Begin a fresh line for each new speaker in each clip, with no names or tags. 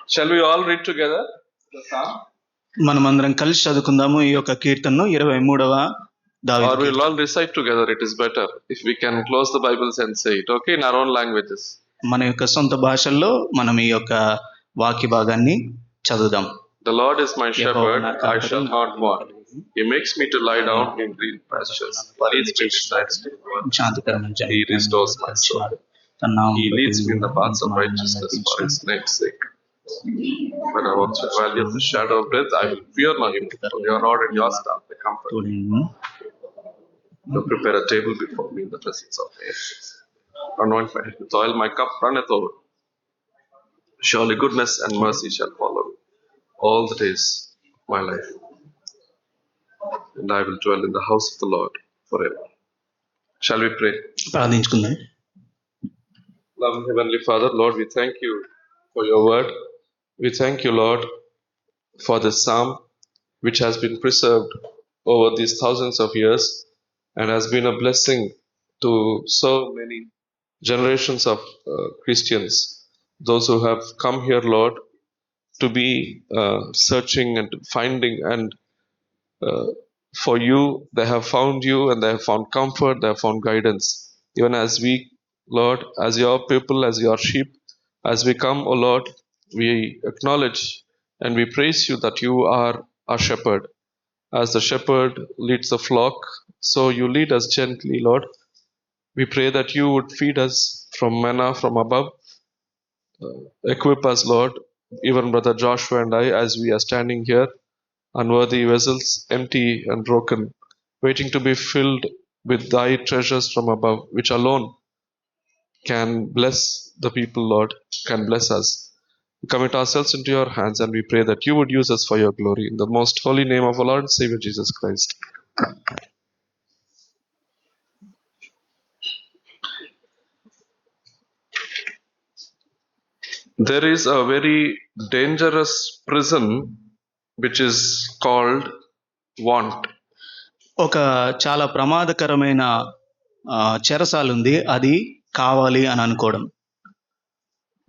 Shall we all read together the psalm?
మనమందరం కలిసి చదువుకుందాము ఈ యొక్క కీర్తనను 23వ దావీదు
Or we'll
Keerthana.
all recite together. It is better if we can close the Bibles and say it, okay, in our own languages.
మన యొక్క సొంత భాషల్లో మనం ఈ యొక్క వాక్య భాగాన్ని చదువుదాం.
The Lord is my shepherd,
నా
I
కాపరి,
shall not want. He makes me to lie down in green pastures. He leads me beside still waters.
శాంతికరమైన
He restores my soul.
తన నామమును
He leads me in the
బట్టి
paths of righteousness for His name's sake. When I walk through the valley of the shadow of death, I will fear no evil. For your rod and your staff, they comfort me.
తోడేను.
You prepare a table before me in the presence of my enemies. Anoint my head with oil, my cup runneth over. Surely goodness and mercy shall follow me all the days of my life. And I will dwell in the house of the Lord forever. Shall we pray?
ప్రార్థించుకుందాం.
Loving Heavenly Father, Lord, we thank you for your word. We thank you, Lord, for this psalm which has been preserved over these thousands of years and has been a blessing to so many generations of Christians, those who have come here, Lord, to be searching and finding, and for you, they have found you and they have found comfort, they have found guidance. Even as we, Lord, as your people, as your sheep, as we come, O Lord, we acknowledge and we praise you that you are our shepherd. As the shepherd leads the flock, so you lead us gently, Lord. We pray that you would feed us from manna from above. Equip us, Lord, even Brother Joshua and I, as we are standing here, unworthy vessels, empty and broken, waiting to be filled with thy treasures from above, which alone can bless the people, Lord, can bless us. We commit ourselves into your hands and we pray that you would use us for your glory. In the most holy name of our Lord and Savior Jesus Christ. There is a very dangerous prison which is called want.
ఒక చాలా ప్రమాదకరమైన చెరసాల ఉంది, అది కావాలి అని అనుకోవడం.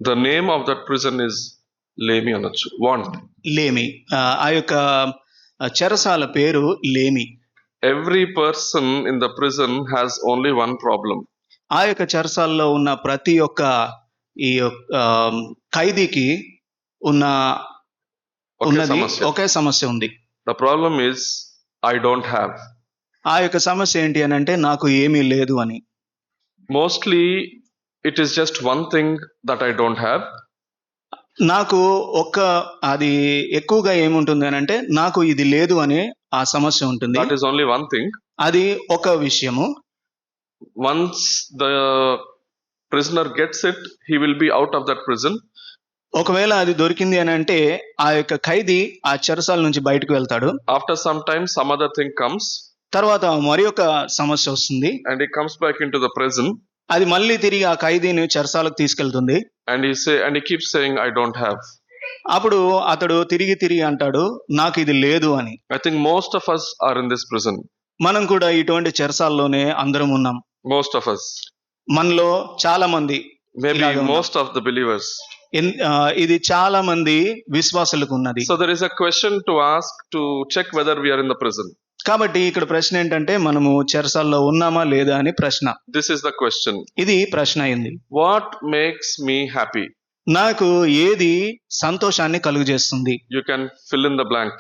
The name of that prison is Lemi Anachu. Want.
లేమి. ఆ యొక్క చెరసాల పేరు లేమి.
Every person in the prison has only one problem.
ఆ యొక్క చెరసాలలో ఉన్న ప్రతి ఒక్క ఈ ఖైదీకి ఉన్నది ఒకే సమస్య ఉంది.
The problem is I don't have.
ఆ యొక్క సమస్య ఏంటి అని అంటే నాకు ఏమీ లేదు అని.
Mostly it is just one thing that I don't have.
నాకు అది ఎక్కువగా ఏముంటుంది అని అంటే నాకు ఇది లేదు అనే ఆ సమస్య ఉంటుంది.
That is only one thing.
అది ఒక విషయము.
Once the prisoner gets it, he will be out of that prison.
ఒకవేళ అది దొరికింది అని అంటే ఆ యొక్క ఖైదీ ఆ చెరసాల నుంచి బయటకు వెళ్తాడు.
After some time some other thing comes.
తర్వాత మరి ఒక సమస్య వస్తుంది.
And he comes back into the prison.
అది మళ్ళీ తిరిగి ఆ ఖైదీని చెరసాలకు తీసుకెళ్తుంది.
And he keeps saying I don't have.
అప్పుడు అతడు తిరిగి అంటాడు నాకు ఇది లేదు అని.
I think most of us are in this prison.
మనం కూడా ఇటువంటి చెరసాల్లోనే అందరం ఉన్నాం.
Most of us.
మనలో చాలా మంది,
maybe most of the believers.
ఇది చాలా మంది విశ్వాసులకు ఉన్నది.
So there is a question to ask to check whether we are in the prison.
కాబట్టి ఇక్కడ ప్రశ్న ఏంటంటే మనము చెరసాల్లో ఉన్నామా లేదా అని ప్రశ్న.
This is the question.
ఇది ప్రశ్న అయింది.
What makes me happy?
నాకు ఏది సంతోషాన్ని కలుగజేస్తుంది?
You can fill in the blank.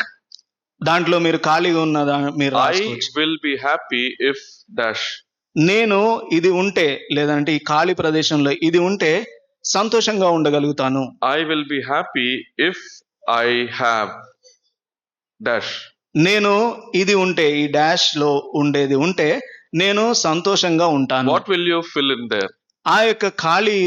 దాంట్లో మీరు ఖాళీగా ఉన్నదా మీరు రాసుకోవచ్చు.
I will be happy if dash.
నేను ఇది ఉంటే, లేదంటే ఈ ఖాళీ ప్రదేశంలో ఇది ఉంటే సంతోషంగా ఉండగలుగుతాను.
I will be happy if I have dash.
నేను ఇది ఉంటే, ఈ డాష్ లో ఉండేది ఉంటే నేను సంతోషంగా ఉంటాను.
What will you fill in there?
ఆ యొక్క ఖాళీ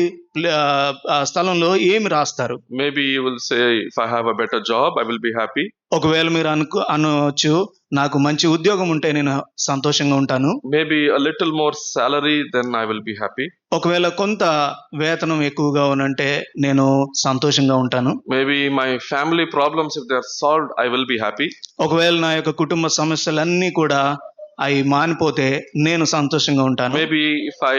స్థలంలో ఏమి రాస్తారు?
Maybe you will say if I have a better job I will be happy.
ఒకవేళ మీరు అనొచ్చు నాకు మంచి ఉద్యోగం ఉంటే నేను సంతోషంగా ఉంటాను.
Maybe a little more salary then I will be happy.
ఒకవేళ కొంత వేతనం ఎక్కువగా ఉంటే నేను సంతోషంగా ఉంటాను.
Maybe my family problems if they are solved I will be happy.
ఒకవేళ నా యొక్క కుటుంబ సమస్యలన్నీ కూడా అవి మానిపోతే నేను సంతోషంగా ఉంటాను.
Maybe if I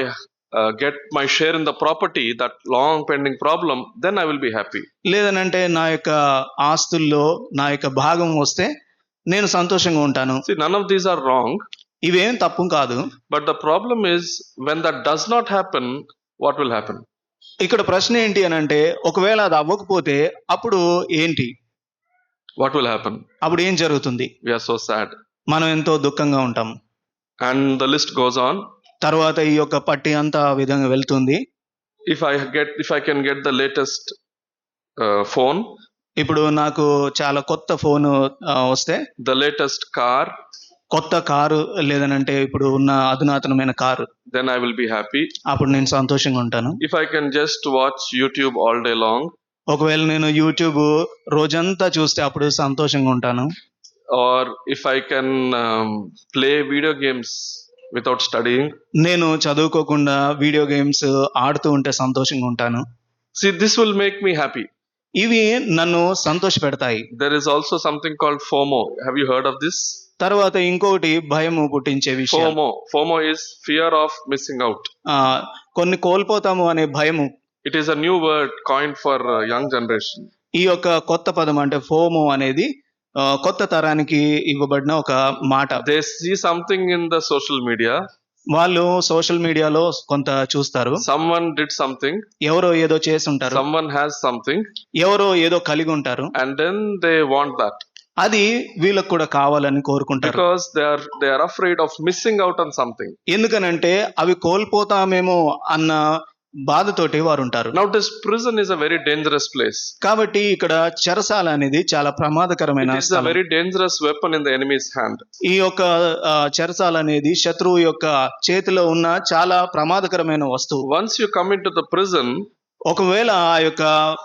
get my share in the property, that long pending problem, then I will be happy.
లేదనంటే నా యొక్క ఆస్తుల్లో నా యొక్క భాగం వస్తే నేను సంతోషంగా ఉంటాను.
See, none of these are wrong,
ఇవేం తప్పు కాదు.
but the problem is when that does not happen, what will happen?
ఇక్కడ ప్రశ్న ఏంటి అని అంటే ఒకవేళ అది అవ్వకపోతే అప్పుడు ఏంటి,
What will happen?
అప్పుడు ఏం జరుగుతుంది?
We are so sad.
మనం ఎంతో దుఃఖంగా ఉంటాం.
And the list goes on.
తర్వాత ఈ యొక్క పట్టి అంతా ఆ విధంగా వెళ్తుంది.
If I can get the latest phone,
ఇప్పుడు నాకు చాలా కొత్త ఫోన్ వస్తే,
the latest car,
కొత్త కారు లేదనంటే ఇప్పుడు ఉన్న అధునాతనమైన car,
then I will be happy.
అప్పుడు నేను సంతోషంగా ఉంటాను.
If I can just watch YouTube all day long,
ఒకవేళ నేను యూట్యూబ్ రోజంతా చూస్తే అప్పుడు సంతోషంగా ఉంటాను.
or if I can play video games without studying,
నేను చదువుకోకుండా వీడియో గేమ్స్ ఆడుతూ ఉంటే సంతోషంగా ఉంటాను.
see, this will make me happy.
ఇవి నన్ను సంతోష పెడతాయి.
There is also something called FOMO. Have you heard of this?
తర్వాత ఇంకొకటి భయము పుట్టించే విషయం.
FOMO is fear of missing out.
కొన్ని కోల్పోతాము అనే భయము.
It is a new word coined for young generation.
ఈ యొక్క కొత్త పదం అంటే ఫోమో అనేది కొత్త తరానికి ఇవ్వబడిన ఒక మాట.
They see something in the social media.
వాళ్ళు సోషల్ మీడియాలో కొంత చూస్తారు.
Someone did something.
ఎవరో ఏదో చేసి ఉంటారు.
Someone has something.
ఎవరో ఏదో కలిగి ఉంటారు.
And then they want that.
అది వీళ్ళకు కూడా కావాలని కోరుకుంటారు.
Because they are afraid of missing out on something.
ఎందుకనంటే అవి కోల్పోతామేమో అన్న బాధతోటి వారు ఉంటారు.
Now this prison is a very dangerous place.
కాబట్టి ఇక్కడ చెరసాల అనేది చాలా ప్రమాదకరమైన
It is a very dangerous weapon in the enemy's hand.
ఈ యొక్క చెరసాల అనేది శత్రువు యొక్క చేతిలో ఉన్న చాలా ప్రమాదకరమైన వస్తువు.
Once you come into the prison,
ఒకవేళ ఆ యొక్క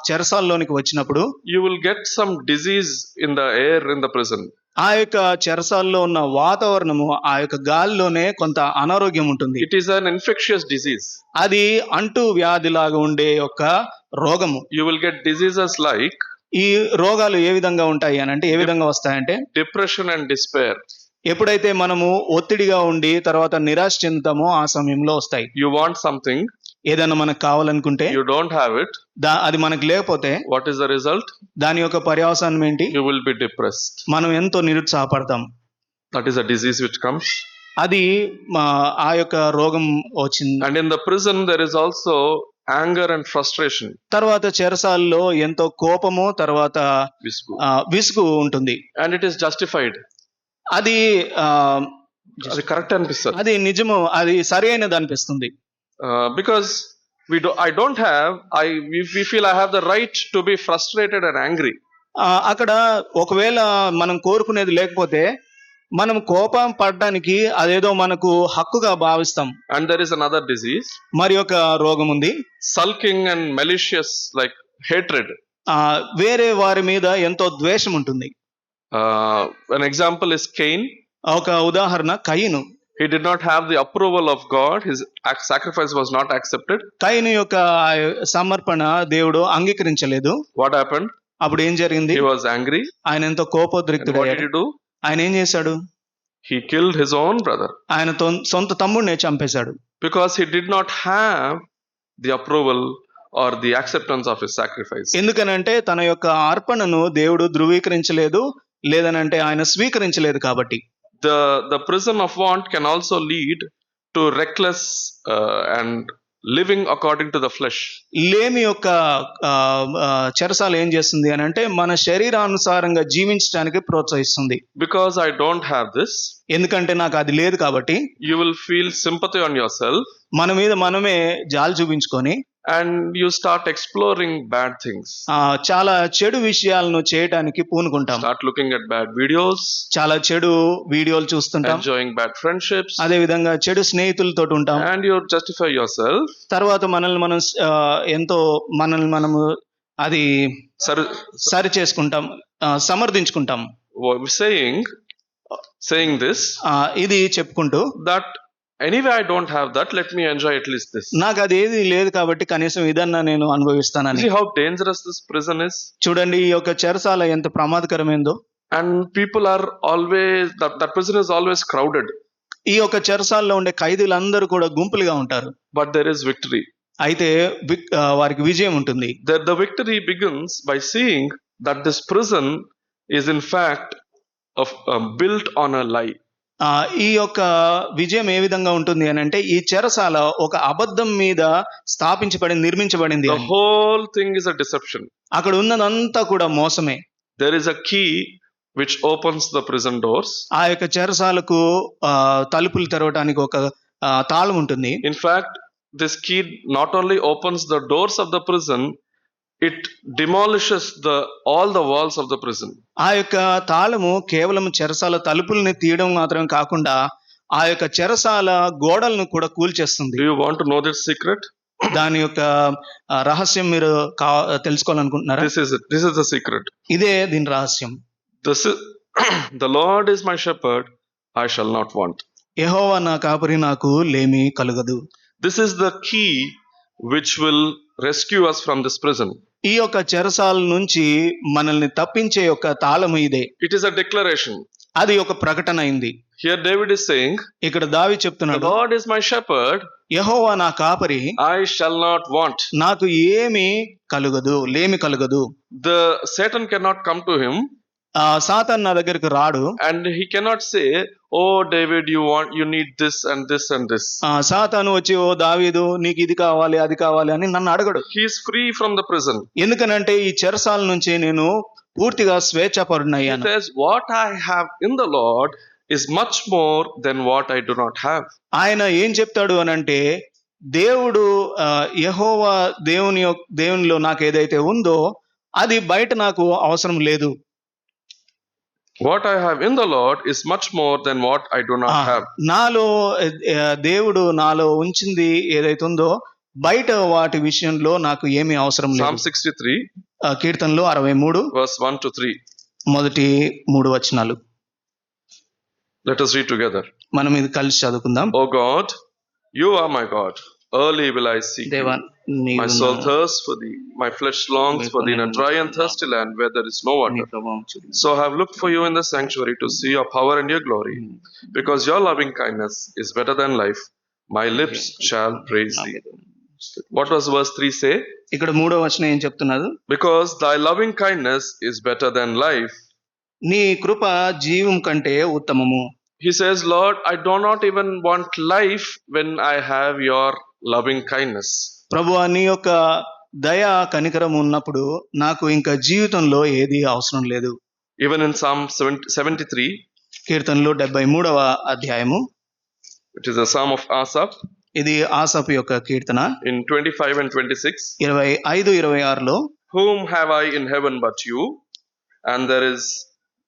చెరసాలలోనికి వచ్చినప్పుడు
you will get some disease in the air in the prison.
ఆ యొక్క చెరసాల్లో ఉన్న వాతావరణము, ఆ యొక్క గాలిలోనే కొంత అనారోగ్యం ఉంటుంది.
It is an infectious disease.
అది అంటు వ్యాధిలాగా ఉండే యొక్క రోగము.
You will get diseases like
ఈ రోగాలు ఏ విధంగా ఉంటాయి అని అంటే ఏ విధంగా వస్తాయంటే
depression and despair.
ఎప్పుడైతే మనము ఒత్తిడిగా ఉండి తర్వాత నిరాశ చెందుతామో ఆ సమయంలో వస్తాయి.
You want something,
ఏదైనా మనకు కావాలనుకుంటే
you don't have it.
అది మనకు లేకపోతే
What is the result?
దాని యొక్క పర్యవసానం ఏంటి?
You will be depressed.
మనం ఎంతో నిరుత్సాహపడతాం.
That is a disease which comes.
అది ఆ యొక్క రోగం వచ్చింది.
And in the prison there is also anger and frustration.
తర్వాత చెరసాల్లో ఎంతో కోపము తర్వాత విసుగు ఉంటుంది.
And it is justified.
అది
కరెక్ట్ అనిపిస్తుంది.
అది నిజము, అది సరైనది అనిపిస్తుంది.
Because we feel I have the right to be frustrated and angry.
అక్కడ ఒకవేళ మనం కోరుకునేది లేకపోతే మనం కోపం పడడానికి అదేదో మనకు హక్కుగా భావిస్తాం.
And there is another disease.
మరి ఒక రోగం ఉంది,
sulking and malicious, like hatred.
వేరే వారి మీద ఎంతో ద్వేషం ఉంటుంది.
An example is Cain.
ఒక ఉదాహరణ కయీను.
He did not have the approval of God. His sacrifice was not accepted.
కయీను యొక్క సమర్పణ దేవుడు అంగీకరించలేదు.
What happened?
అప్పుడు ఏం జరిగింది?
He was angry.
ఆయన ఎంతో కోపోద్రిక్తుడు.
What did he do?
ఆయన ఏం చేశాడు?
He killed his own brother.
ఆయన సొంత తమ్ముడినే చంపేశాడు.
Because he did not have the approval or the acceptance of his sacrifice.
ఎందుకనంటే తన యొక్క అర్పణను దేవుడు ధృవీకరించలేదు, లేదనంటే ఆయన స్వీకరించలేదు. కాబట్టి
the prison of want can also lead to reckless and living according to the flesh.
లేమి యొక్క చెరసాల ఏం చేస్తుంది అని అంటే మన శరీరానుసారంగా జీవించడానికి ప్రోత్సహిస్తుంది.
Because I don't have this,
ఎందుకంటే నాకు అది లేదు కాబట్టి
you will feel sympathy on yourself.
మన మీద మనమే జాలి చూపించుకొని
and you start exploring bad things.
చాలా చెడు విషయాలను చేయడానికి పూనుకుంటాం.
Start looking at bad videos.
చాలా చెడు వీడియోలు చూస్తుంటాం.
Enjoying bad friendships.
అదే విధంగా చెడు స్నేహితులతో ఉంటాం.
And you justify yourself.
తర్వాత మనల్ని మనము అది సరి చేసుకుంటాం, సమర్థించుకుంటాం. Saying this. ఇది చెప్పుకుంటూ
that anyway I don't have that, let me enjoy at least this.
నాకు అది ఏది లేదు కాబట్టి కనీసం ఇదన్నా నేను అనుభవిస్తానని.
See how dangerous this prison is.
చూడండి ఈ యొక్క చెరసాల ఎంత ప్రమాదకరమైందో.
And people are always that prison is always crowded.
ఈ యొక్క చెరసాల్లో ఉండే ఖైదీలందరూ కూడా గుంపులుగా ఉంటారు.
but there is victory.
అయితే వారికి విజయం ఉంటుంది.
The victory begins by seeing that this prison is in fact built on a lie.
ఈ యొక్క విజయం ఏ విధంగా ఉంటుంది అని అంటే ఈ చెరసాల ఒక అబద్ధం మీద నిర్మించబడింది.
The whole thing is a deception.
అక్కడ ఉన్నదంతా కూడా మోసమే.
There is a key which opens the prison doors.
ఆ యొక్క చెరసాలకు తలుపులు తెరవడానికి ఒక తాళం ఉంటుంది.
In fact, this key not only opens the doors of the prison, it demolishes all the walls of the prison.
ఆ యొక్క తాళము కేవలం చెరసాల తలుపుల్ని తీయడం మాత్రం కాకుండా ఆ యొక్క చెరసాల గోడలను కూడా కూల్చేస్తుంది.
Do you want to know this secret?
దాని యొక్క రహస్యం మీరు తెలుసుకోవాలనుకుంటున్నారా?
This is the secret.
ఇదే దీని రహస్యం.
The Lord is my shepherd, I shall not want.
యెహోవా నా కాపరి, నాకు లేమి కలుగదు.
This is the key which will rescue us from this prison.
ఈ యొక్క చెరసాల నుంచి మనల్ని తప్పించే యొక్క తాళము ఇదే.
It is a declaration.
అది ఒక ప్రకటన అయింది.
Here David is saying,
ఇక్కడ దావీదు చెప్తున్నాడు,
the Lord is my shepherd,
యెహోవా నా కాపరి,
I shall not want.
నాకు ఏమి కలుగదు, లేమి కలుగదు.
The Satan cannot come to him.
సాతాను నా దగ్గరికి రాడు.
And he cannot say, oh David, you need this and this and this.
సాతాను వచ్చి, ఓ దావీదు నీకు ఇది కావాలి అది కావాలి అని నన్ను అడగడు.
He is free from the prison.
ఎందుకనంటే ఈ చెరసాల నుంచి నేను పూర్తిగా స్వేచ్ఛాపరుడనయ్యాను.
He says, what I have in the Lord is much more than what I do not have.
ఆయన ఏం చెప్తాడు అనంటే, దేవుడు యెహోవా దేవునిలో నాకు ఏదైతే ఉందో అది బయట నాకు అవసరం లేదు.
What I have in the Lord is much more than what I do not have.
నాలో దేవుడు నాలో ఉంచింది ఏదైతే ఉందో బయట వాటి విషయంలో నాకు ఏమీ అవసరం లేదు.
Psalm 63
కీర్తనలు 63
verse 1 to 3.
మొదటి 3 వచనాలు.
Let us read together.
మనం ఇది కలిసి చదువుకుందాం.
O God, you are my God. Early will I seek
దేవా,
you. My soul thirsts for thee. My flesh longs for thee in a dry and thirsty land where there is no water. So I have looked for you in the sanctuary to see your power and your glory. Because your loving kindness is better than life, my lips shall praise thee. What does verse 3 say?
ఇక్కడ 3వ వచనం ఏం చెప్తున్నది?
Because thy loving kindness is better than life.
నీ కృప జీవం కంటే ఉత్తమము.
He says, Lord, I do not even want life when I have your loving kindness.
ప్రభువా, నీ యొక్క దయ కనికరం ఉన్నప్పుడు నాకు ఇంకా జీవితంలో ఏది అవసరం లేదు.
Even in Psalm 73,
కీర్తనలు 73వ అధ్యాయము,
it is a psalm of Asaph.
ఇది ఆసాపు యొక్క కీర్తన.
In 25 and 26,
25-26లో,
whom have I in heaven but you? And there is,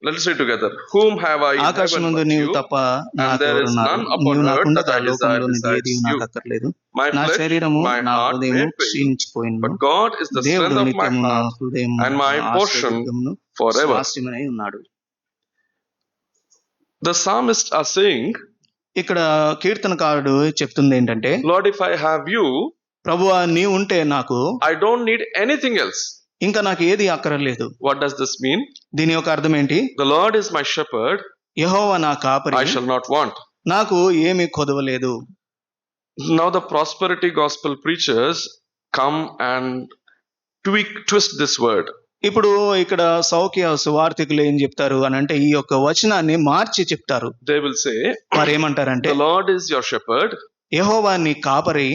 let's read together. Whom have I in heaven
ఆకాశమందు
but
నీవు
you?
తప్ప
And
నాకు
there is
ఎవరున్నారు?
none upon
నీవు
earth
నాకుండగా
that I desire
లోకంలో
besides
ఏది
you.
నాకు అక్కర్లేదు.
My
నా
flesh,
శరీరము
my
నా
heart
హృదయం
may fail,
క్షీణించిపోయిను.
but God is the
దేవుడు
strength of my
నిత్యము నా
heart
హృదయం
and my portion forever.
స్వాస్థ్యమై ఉన్నాడు.
The psalmists are saying,
ఇక్కడ కీర్తనకారుడు చెప్తుంది ఏంటంటే,
Lord, if I have you,
ప్రభువా నీ ఉంటే నాకు
I don't need anything else.
ఇంకా నాకు ఏది అక్కర్లేదు.
What does this mean?
దీని యొక్క అర్థం ఏంటి?
The Lord is my shepherd,
యెహోవా నా కాపరి,
I shall not want.
నాకు ఏమీ కొదవలేదు.
Now the prosperity gospel preachers come and twist this word.
ఇప్పుడు ఇక్కడ సౌఖ్య సువార్థికులు ఏం చెప్తారు అని అంటే ఈ యొక్క వచనాన్ని మార్చి చెప్తారు.
They will say,
వారు ఏమంటారంటే,
the Lord is your shepherd,
యెహోవా నీ కాపరి,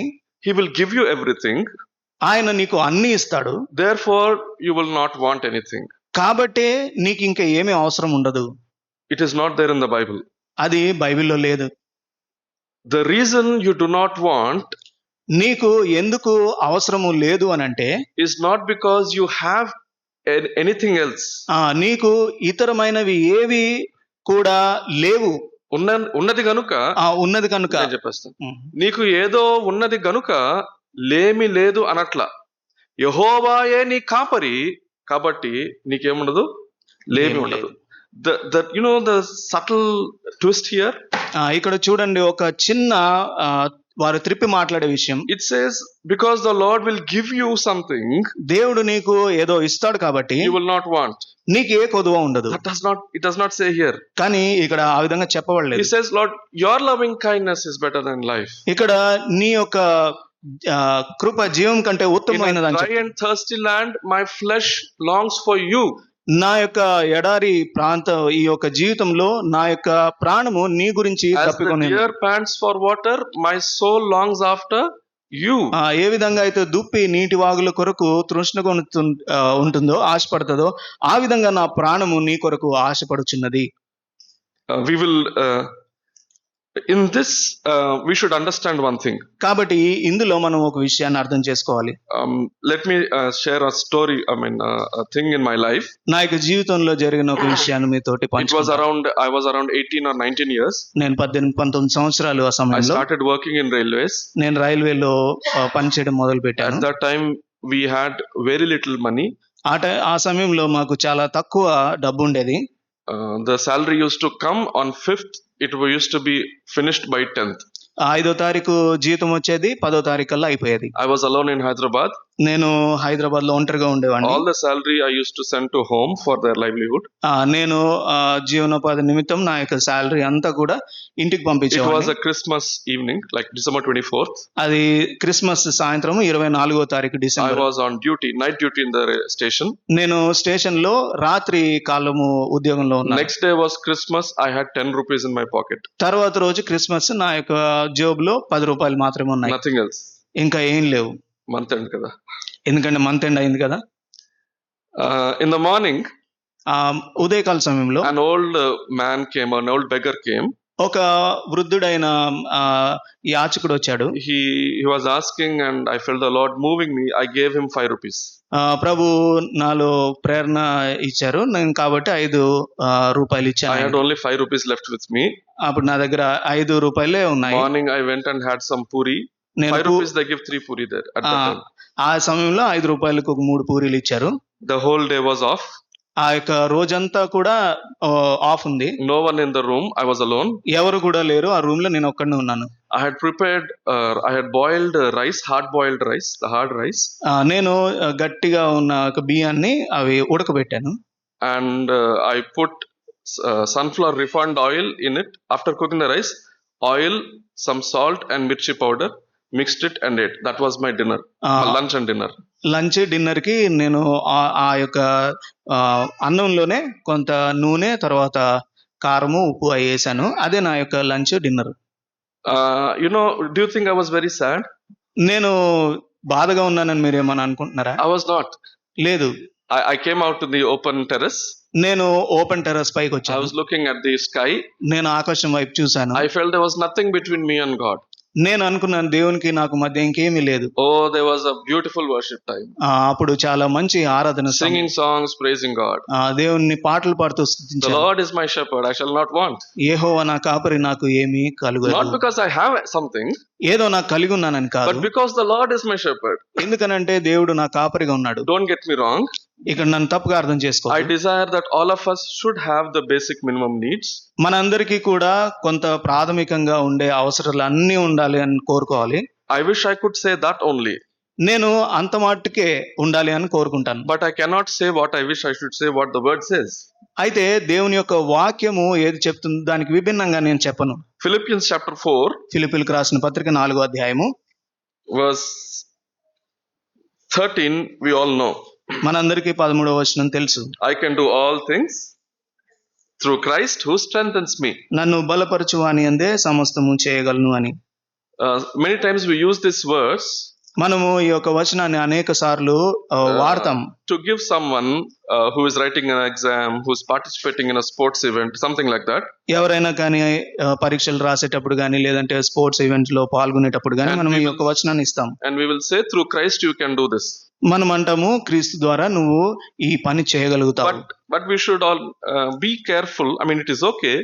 he will give you everything,
ఆయన నీకు అన్ని ఇస్తాడు,
therefore you will not want anything.
కాబట్టే నీకు ఇంకా ఏమీ అవసరం ఉండదు.
It is not there in the Bible.
అది బైబిల్లో లేదు.
The reason you do not want
నీకు ఎందుకు అవసరము లేదు అని అంటే,
is not because you have anything else.
నీకు ఇతరమైనవి ఏవి కూడా లేవు.
ఉన్నది గనుక,
ఉన్నది కనుక
చెప్పేస్తాను, నీకు ఏదో ఉన్నది గనుక లేమి లేదు అనట్ల. యెహోవాయే నీ కాపరి కాబట్టి నీకేముండదు, లేమి ఉండదు. The subtle twist here.
ఇక్కడ చూడండి, ఒక చిన్న వారు త్రిప్పి మాట్లాడే విషయం,
It says, because the Lord will give you something
దేవుడు నీకు ఏదో ఇస్తాడు కాబట్టి
you will not want.
నీకు ఏ కొదువ ఉండదు.
It does not say here.
కానీ ఇక్కడ ఆ విధంగా
He
చెప్పబడలేదు.
says, Lord, your loving kindness is better than life.
ఇక్కడ నీ యొక్క కృప జీవం కంటే
In a
ఉత్తమమైనదని
dry and thirsty land, my flesh longs for you.
నా యొక్క ఎడారి ప్రాంత ఈ యొక్క జీవితంలో నా యొక్క ప్రాణము నీ గురించి
As the
తప్పికొని
deer pants for water, my soul longs after you.
ఏ విధంగా అయితే దుప్పి నీటి వాగుల కొరకు తృష్ణగా ఉంటుందో, ఆశపడుతుందో, ఆ విధంగా నా ప్రాణము నీ కొరకు ఆశపడుచున్నది.
We will in this we should understand one thing.
కాబట్టి ఇందులో మనం ఒక విషయాన్ని అర్థం చేసుకోవాలి.
Let me share a story, a thing in my life.
నా యొక్క జీవితంలో జరిగిన ఒక విషయాన్ని మీతోటి
I was around 18 or 19 years.
నేను 18-19 సంవత్సరాలు ఆ
I
సమయంలో
started working in railways.
నేను రైల్వేలో పనిచేయడం మొదలు పెట్టాను.
At that time we had very little money.
ఆ సమయంలో మాకు చాలా తక్కువ డబ్బు ఉండేది.
The salary used to come on 5th. It used to be finished by 10th.
5వ తారీఖు జీతం వచ్చేది, 10వ తారీఖు కల్లా అయిపోయేది.
I was alone in Hyderabad.
నేను హైదరాబాద్ లో ఒంటరిగా ఉండేవాడిని.
All the salary I used to send to home for their livelihood.
నేను జీవనోపాధి నిమిత్తం నా యొక్క సాలరీ అంతా కూడా ఇంటికి
It
పంపించేవాడిని.
was a Christmas evening, like December 24th.
అది క్రిస్మస్ సాయంత్రం 24వ తారీఖు
I
December.
was on duty, night duty in the station.
నేను స్టేషన్ లో రాత్రి కాలము ఉద్యోగంలో ఉన్నాను.
Next day was Christmas. I had 10 rupees in my pocket.
తర్వాత రోజు క్రిస్మస్, నా యొక్క జేబులో 10 రూపాయలు మాత్రమే ఉన్నాయి,
Nothing else.
ఇంకా ఏం లేవు.
Month end kada.
ఎందుకంటే మంత్ ఎండ్ అయింది కదా.
In the morning,
ఉదయకాల సమయంలో
an old man came, an old beggar came.
ఒక వృద్ధుడైన యాచకుడు వచ్చాడు.
He was asking, and I felt the Lord moving me. I gave him 5 rupees.
ప్రభు నాలో ప్రేరణ ఇచ్చారు, నేను కాబట్టి 5 రూపాయలు
I
ఇచ్చాను.
had only 5 rupees left with me.
అప్పుడు నా దగ్గర 5 రూపాయలే ఉన్నాయి.
Morning I went and had some puri. 5 rupees they give 3 puri there at that time.
ఆ సమయంలో 5 రూపాయలకు ఒక 3 పూరీలు ఇచ్చారు.
The whole day was off.
ఆ యొక్క రోజంతా కూడా ఆఫ్ ఉంది.
No one in the room. I was alone.
ఎవరు కూడా లేరు ఆ రూమ్ లో, నేను ఒక్కడే ఉన్నాను.
I had prepared, I had boiled rice, hard boiled rice, the hard rice.
నేను గట్టిగా ఉన్న ఒక బియ్యాన్ని అవి ఉడకబెట్టాను.
And I put sunflower refined oil in it. After cooking the rice, oil, some salt and mirchi powder, mixed it and ate. That was my dinner, lunch and dinner.
Lunch dinner కి నేను ఆ యొక్క అన్నంలోనే కొంత నూనె, తర్వాత కారము, ఉప్పు అవి వేసాను. అదే నా యొక్క lunch dinner.
Do you think I was very sad?
నేను బాధగా ఉన్నానని మీరు ఏమని అనుకుంటున్నారా?
I was not.
లేదు.
I came out to the open terrace.
నేను ఓపెన్ టెర్రస్ పైకి
I
వచ్చాను.
was looking at the sky.
నేను ఆకాశం వైపు చూశాను.
I felt there was nothing between me and God.
నేను అనుకున్నాను దేవునికి నాకు మధ్య ఇంకేమీ లేదు.
Oh, there was a beautiful worship time.
అప్పుడు చాలా మంచి ఆరాధన,
Singing songs, praising God.
దేవుని పాటలు పాడుతూ
The
స్తుతించాను.
Lord is my shepherd, I shall not want.
యెహోవా నా కాపరి, నాకు ఏమీ
Not
కలుగదు.
because I have something,
ఏదో నాకు కలిగి ఉన్నానని కాదు,
but because the Lord is my shepherd.
ఎందుకనంటే దేవుడు నా కాపరిగా ఉన్నాడు.
Don't get me wrong.
ఇక్కడ నన్ను తప్పుగా అర్థం చేసుకో.
I desire that all of us should have the basic minimum needs.
మనందరికీ కూడా కొంత ప్రాథమికంగా ఉండే అవసరాలు అన్నీ ఉండాలి అని కోరుకోవాలి.
I wish I could say that only.
నేను అంత మట్టుకే ఉండాలి అని కోరుకుంటాను.
But I cannot say what I wish. I should say what the word says.
అయితే దేవుని యొక్క వాక్యము ఏది చెప్తుందో దానికి విభిన్నంగా నేను చెప్పను.
Philippians chapter 4,
ఫిలిప్పీయులకు రాసిన పత్రిక 4వ అధ్యాయము
verse 13, we all know.
మనందరికీ 13వ వచనం తెలుసు.
I can do all things through Christ who strengthens me.
నన్ను బలపరచు వాని యందే సమస్తము చేయగలను అని.
Many times we use this verse
మనము ఈ యొక్క వచనాన్ని అనేక సార్లు వాడతాం.
to give someone who is writing an exam, who is participating in a sports event, something like that.
ఎవరైనా కానీ పరీక్షలు రాసేటప్పుడు కానీ, లేదంటే స్పోర్ట్స్ ఈవెంట్ లో పాల్గొనేటప్పుడు కానీ మనం ఈ యొక్క వచనాన్ని ఇస్తాం.
And we will say, through Christ you can do this.
మనం అంటాము, క్రీస్తు ద్వారా నువ్వు ఈ పని చేయగలుగుతావు.
But we should all be careful. I mean, it is okay,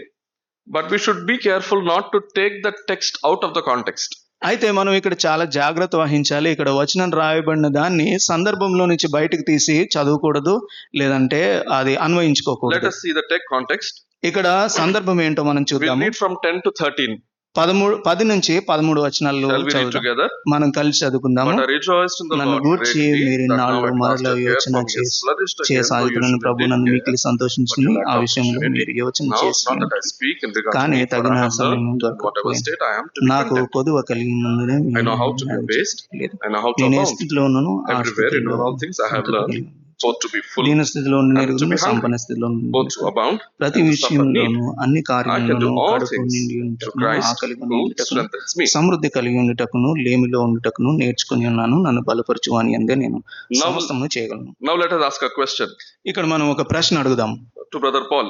but we should be careful not to take the text out of the context.
అయితే మనం ఇక్కడ చాలా జాగ్రత్త వహించాలి. ఇక్కడ వచనం రాయబడిన దాన్ని సందర్భంలో నుంచి బయటకు తీసి చదవకూడదు, లేదంటే అది అన్వయించుకోకూడదు.
Let us see the text context.
ఇక్కడ సందర్భం ఏంటో మనం
We'll
చూద్దాము.
read from 10 to 13.
10 నుంచి 13 వచనాల్లో
Shall we read
చదువుదాం.
together?
మనం కలిసి చదువుకుందాము.
But I rejoiced in the
నన్ను
Lord
గూర్చి
greatly
మీరు
that now
ఇన్నాళ్ళు
at last
మరల
I hear
యోచన
from you
చేసి
flourished again, though you
సాగుతున్న
should
ప్రభు
indeed
నన్ను
care,
మిక్కిలి
but
సంతోషించుకుని
you lack
ఆ విషయంలో
opportunity.
మీరు యోచన
Now,
చేసి
not that I speak in regard to
కానీ
me, for
తగిన
I have
సమయం
learned in whatever
దొరకకపోయింది.
state I am to be
నాకు
content.
కొదువ కలిగినందునే
I know how to be abased, I know how to
నేను ఏ
abound.
స్థితిలో ఉన్నానో ఆ
Everywhere and
స్థితిలో
in all things I have
సంతృప్తి
learned
కలిగి ఉన్నాను.
both to be full
దీన స్థితిలో ఉన్న
and to
ఎరుగును
be hungry,
సంపన్న స్థితిలో ఉన్న
both to abound
ప్రతి
and to suffer need.
విషయంలోనూ అన్ని
I can
కార్యములను
do all
కడుపు
things
నిండి
through
ఉంటకును
Christ
ఆకలి కొని
who
ఉండుటకును
strengthens me.
సమృద్ధి కలిగి ఉండుటకును లేమిలో ఉండుటకును నేర్చుకుని ఉన్నాను. నన్ను బలపరచు అని అందే నేను
Now,
సమస్తమును చేయగలను.
now let us ask a question
ఇక్కడ మనం ఒక ప్రశ్న అడుగుదాం.
to Brother Paul.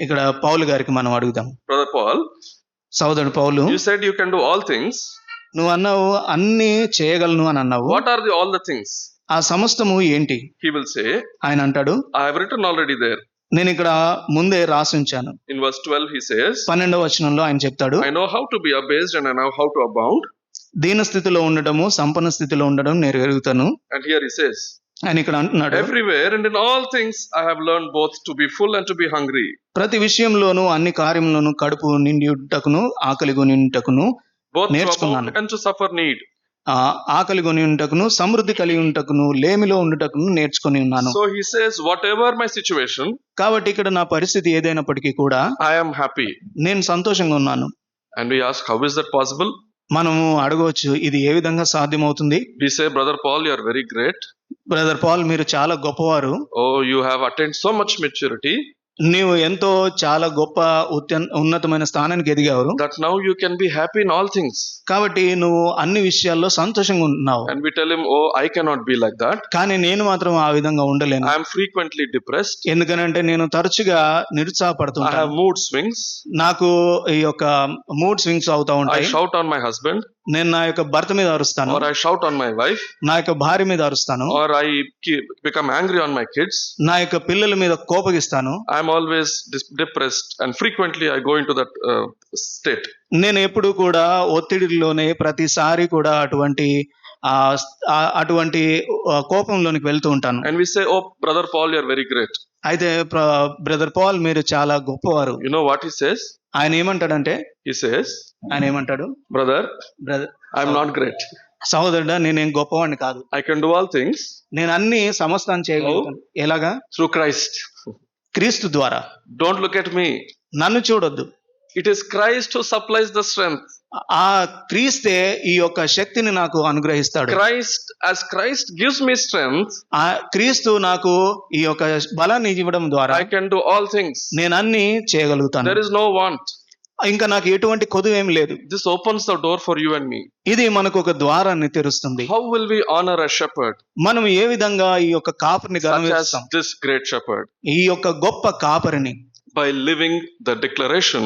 ఇక్కడ పౌలు గారికి మనం అడుగుదాం.
Brother Paul,
సోదరుడు పౌలు,
you said you can do all things.
నువ్వు అన్నావు అన్ని చేయగలను అని అన్నావు.
What are all the things?
ఆ సమస్తము ఏంటి?
He will say,
ఆయన అంటాడు,
I have written already there.
నేను ఇక్కడ ముందే రాసి ఉంచాను.
In verse 12 he says,
12వ వచనంలో ఆయన చెప్తాడు,
I know how to be abased and I know how to abound.
దీన స్థితిలో ఉండటము సంపన్న స్థితిలో ఉండడం నేను ఎరుగుతాను.
And here he says,
ఆయన ఇక్కడ అంటున్నాడు,
everywhere and in all things I have learned both to be full and to be hungry.
ప్రతి విషయంలోనూ అన్ని కార్యములను కడుపు నిండి ఉంటకును ఆకలి కొని ఉంటకును
Both to
నేర్చుకున్నాను.
abound and to suffer need.
ఆకలి కొని ఉంటకును సమృద్ధి కలిగి ఉంటకును లేమిలో ఉండుటకును నేర్చుకొని ఉన్నాను.
So he says, whatever my situation,
కాబట్టి ఇక్కడ నా పరిస్థితి ఏదైనప్పటికీ కూడా
I am happy.
నేను సంతోషంగా ఉన్నాను.
And we ask, how is that possible?
మనము అడగవచ్చు, ఇది ఏ విధంగా సాధ్యమవుతుంది?
We say, Brother Paul, you are very great.
Brother Paul, మీరు చాలా గొప్పవారు.
Oh, you have attained so much maturity
నీవు ఎంతో చాలా గొప్ప ఉన్నతమైన స్థానానికి ఎదిగావు.
that now you can be happy in all things.
కాబట్టి నువ్వు అన్ని విషయాల్లో సంతోషంగా ఉన్నావు.
And we tell him, oh, I cannot be like that.
కానీ నేను మాత్రం ఆ విధంగా ఉండలేను.
I am frequently depressed.
ఎందుకనంటే నేను తరచుగా
I
నిరుత్సాహపడుతుంటాను.
have mood swings.
నాకు ఈ యొక్క మూడ్ స్వింగ్స్ అవుతా
I
ఉంటాయి.
shout on my husband,
నేను నా యొక్క భర్త మీద అరుస్తాను,
or I shout on my wife,
నా యొక్క భార్య మీద అరుస్తాను,
or I become angry on my kids.
నా యొక్క పిల్లల మీద కోపగిస్తాను.
I am always depressed and frequently I go into that state.
నేను ఎప్పుడు కూడా ఒత్తిడిలోనే ప్రతిసారి కూడా అటువంటి కోపంలోనికి వెళ్తూ ఉంటాను.
And we say, oh, Brother Paul, you are very great.
అయితే బ్రదర్ పాల్, మీరు చాలా గొప్పవారు.
You know what he says?
ఆయన ఏమంటాడంటే,
He says, brother,
brother
I am not great.
సహోదరుడా, నేనేం గొప్పవాడిని కాదు.
I can do all things
నేను అన్ని సమస్తాన్ని చేయగలుగుతాను. ఎలాగా?
through Christ.
క్రీస్తు ద్వారా.
Don't look at me.
నన్ను చూడొద్దు.
It is Christ who supplies the strength.
ఆ క్రీస్తే ఈ యొక్క శక్తిని నాకు అనుగ్రహిస్తాడు.
As Christ gives me strength,
ఆ క్రీస్తు నాకు ఈ యొక్క బలాన్ని ఇవ్వడం ద్వారా
I can do all things.
నేను అన్ని చేయగలుగుతాను.
There is no want.
ఇంకా నాకు ఎటువంటి కొదువ ఏం లేదు.
This opens the door for you and me.
ఇది మనకు ఒక ద్వారాన్ని తెరుస్తుంది.
How will we honor a shepherd?
మనం ఏ విధంగా ఈ యొక్క కాపరిని
Such as
గౌరవిస్తాం?
this great shepherd.
ఈ యొక్క గొప్ప కాపరిని
By living the declaration,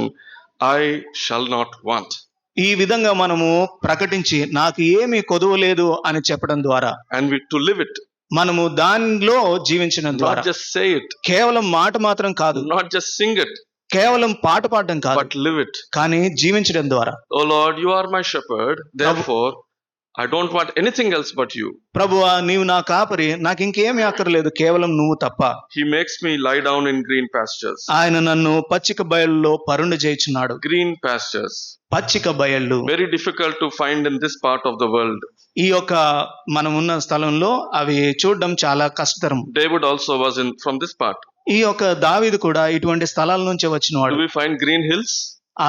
I shall not want.
ఈ విధంగా మనము ప్రకటించి నాకు ఏమీ కొదువ లేదు అని చెప్పడం ద్వారా,
And to live it.
మనము దానిలో జీవించడం ద్వారా,
Not just say it.
కేవలం మాట మాత్రం కాదు,
Not just sing it.
కేవలం పాట పాడడం కాదు,
But live it.
కానీ జీవించడం ద్వారా.
Oh Lord, you are my shepherd. Therefore, I don't want anything else but you.
ప్రభువా, నీవు నా కాపరి, నాకు ఇంకేమీ అక్కర్లేదు, కేవలం నువ్వు తప్ప.
He makes me lie down in green pastures.
ఆయన నన్ను పచ్చిక బయళ్ళలో పరుండ చేయుచున్నాడు.
Green pastures.
పచ్చిక బయళ్ళు
Very difficult to find in this part of the world.
ఈ యొక్క మనం ఉన్న స్థలంలో అవి చూడడం చాలా కష్టతరం.
David also was from this part.
ఈ యొక్క దావీదు కూడా ఇటువంటి స్థలాల నుంచి వచ్చినవాడు.
Do we find green hills?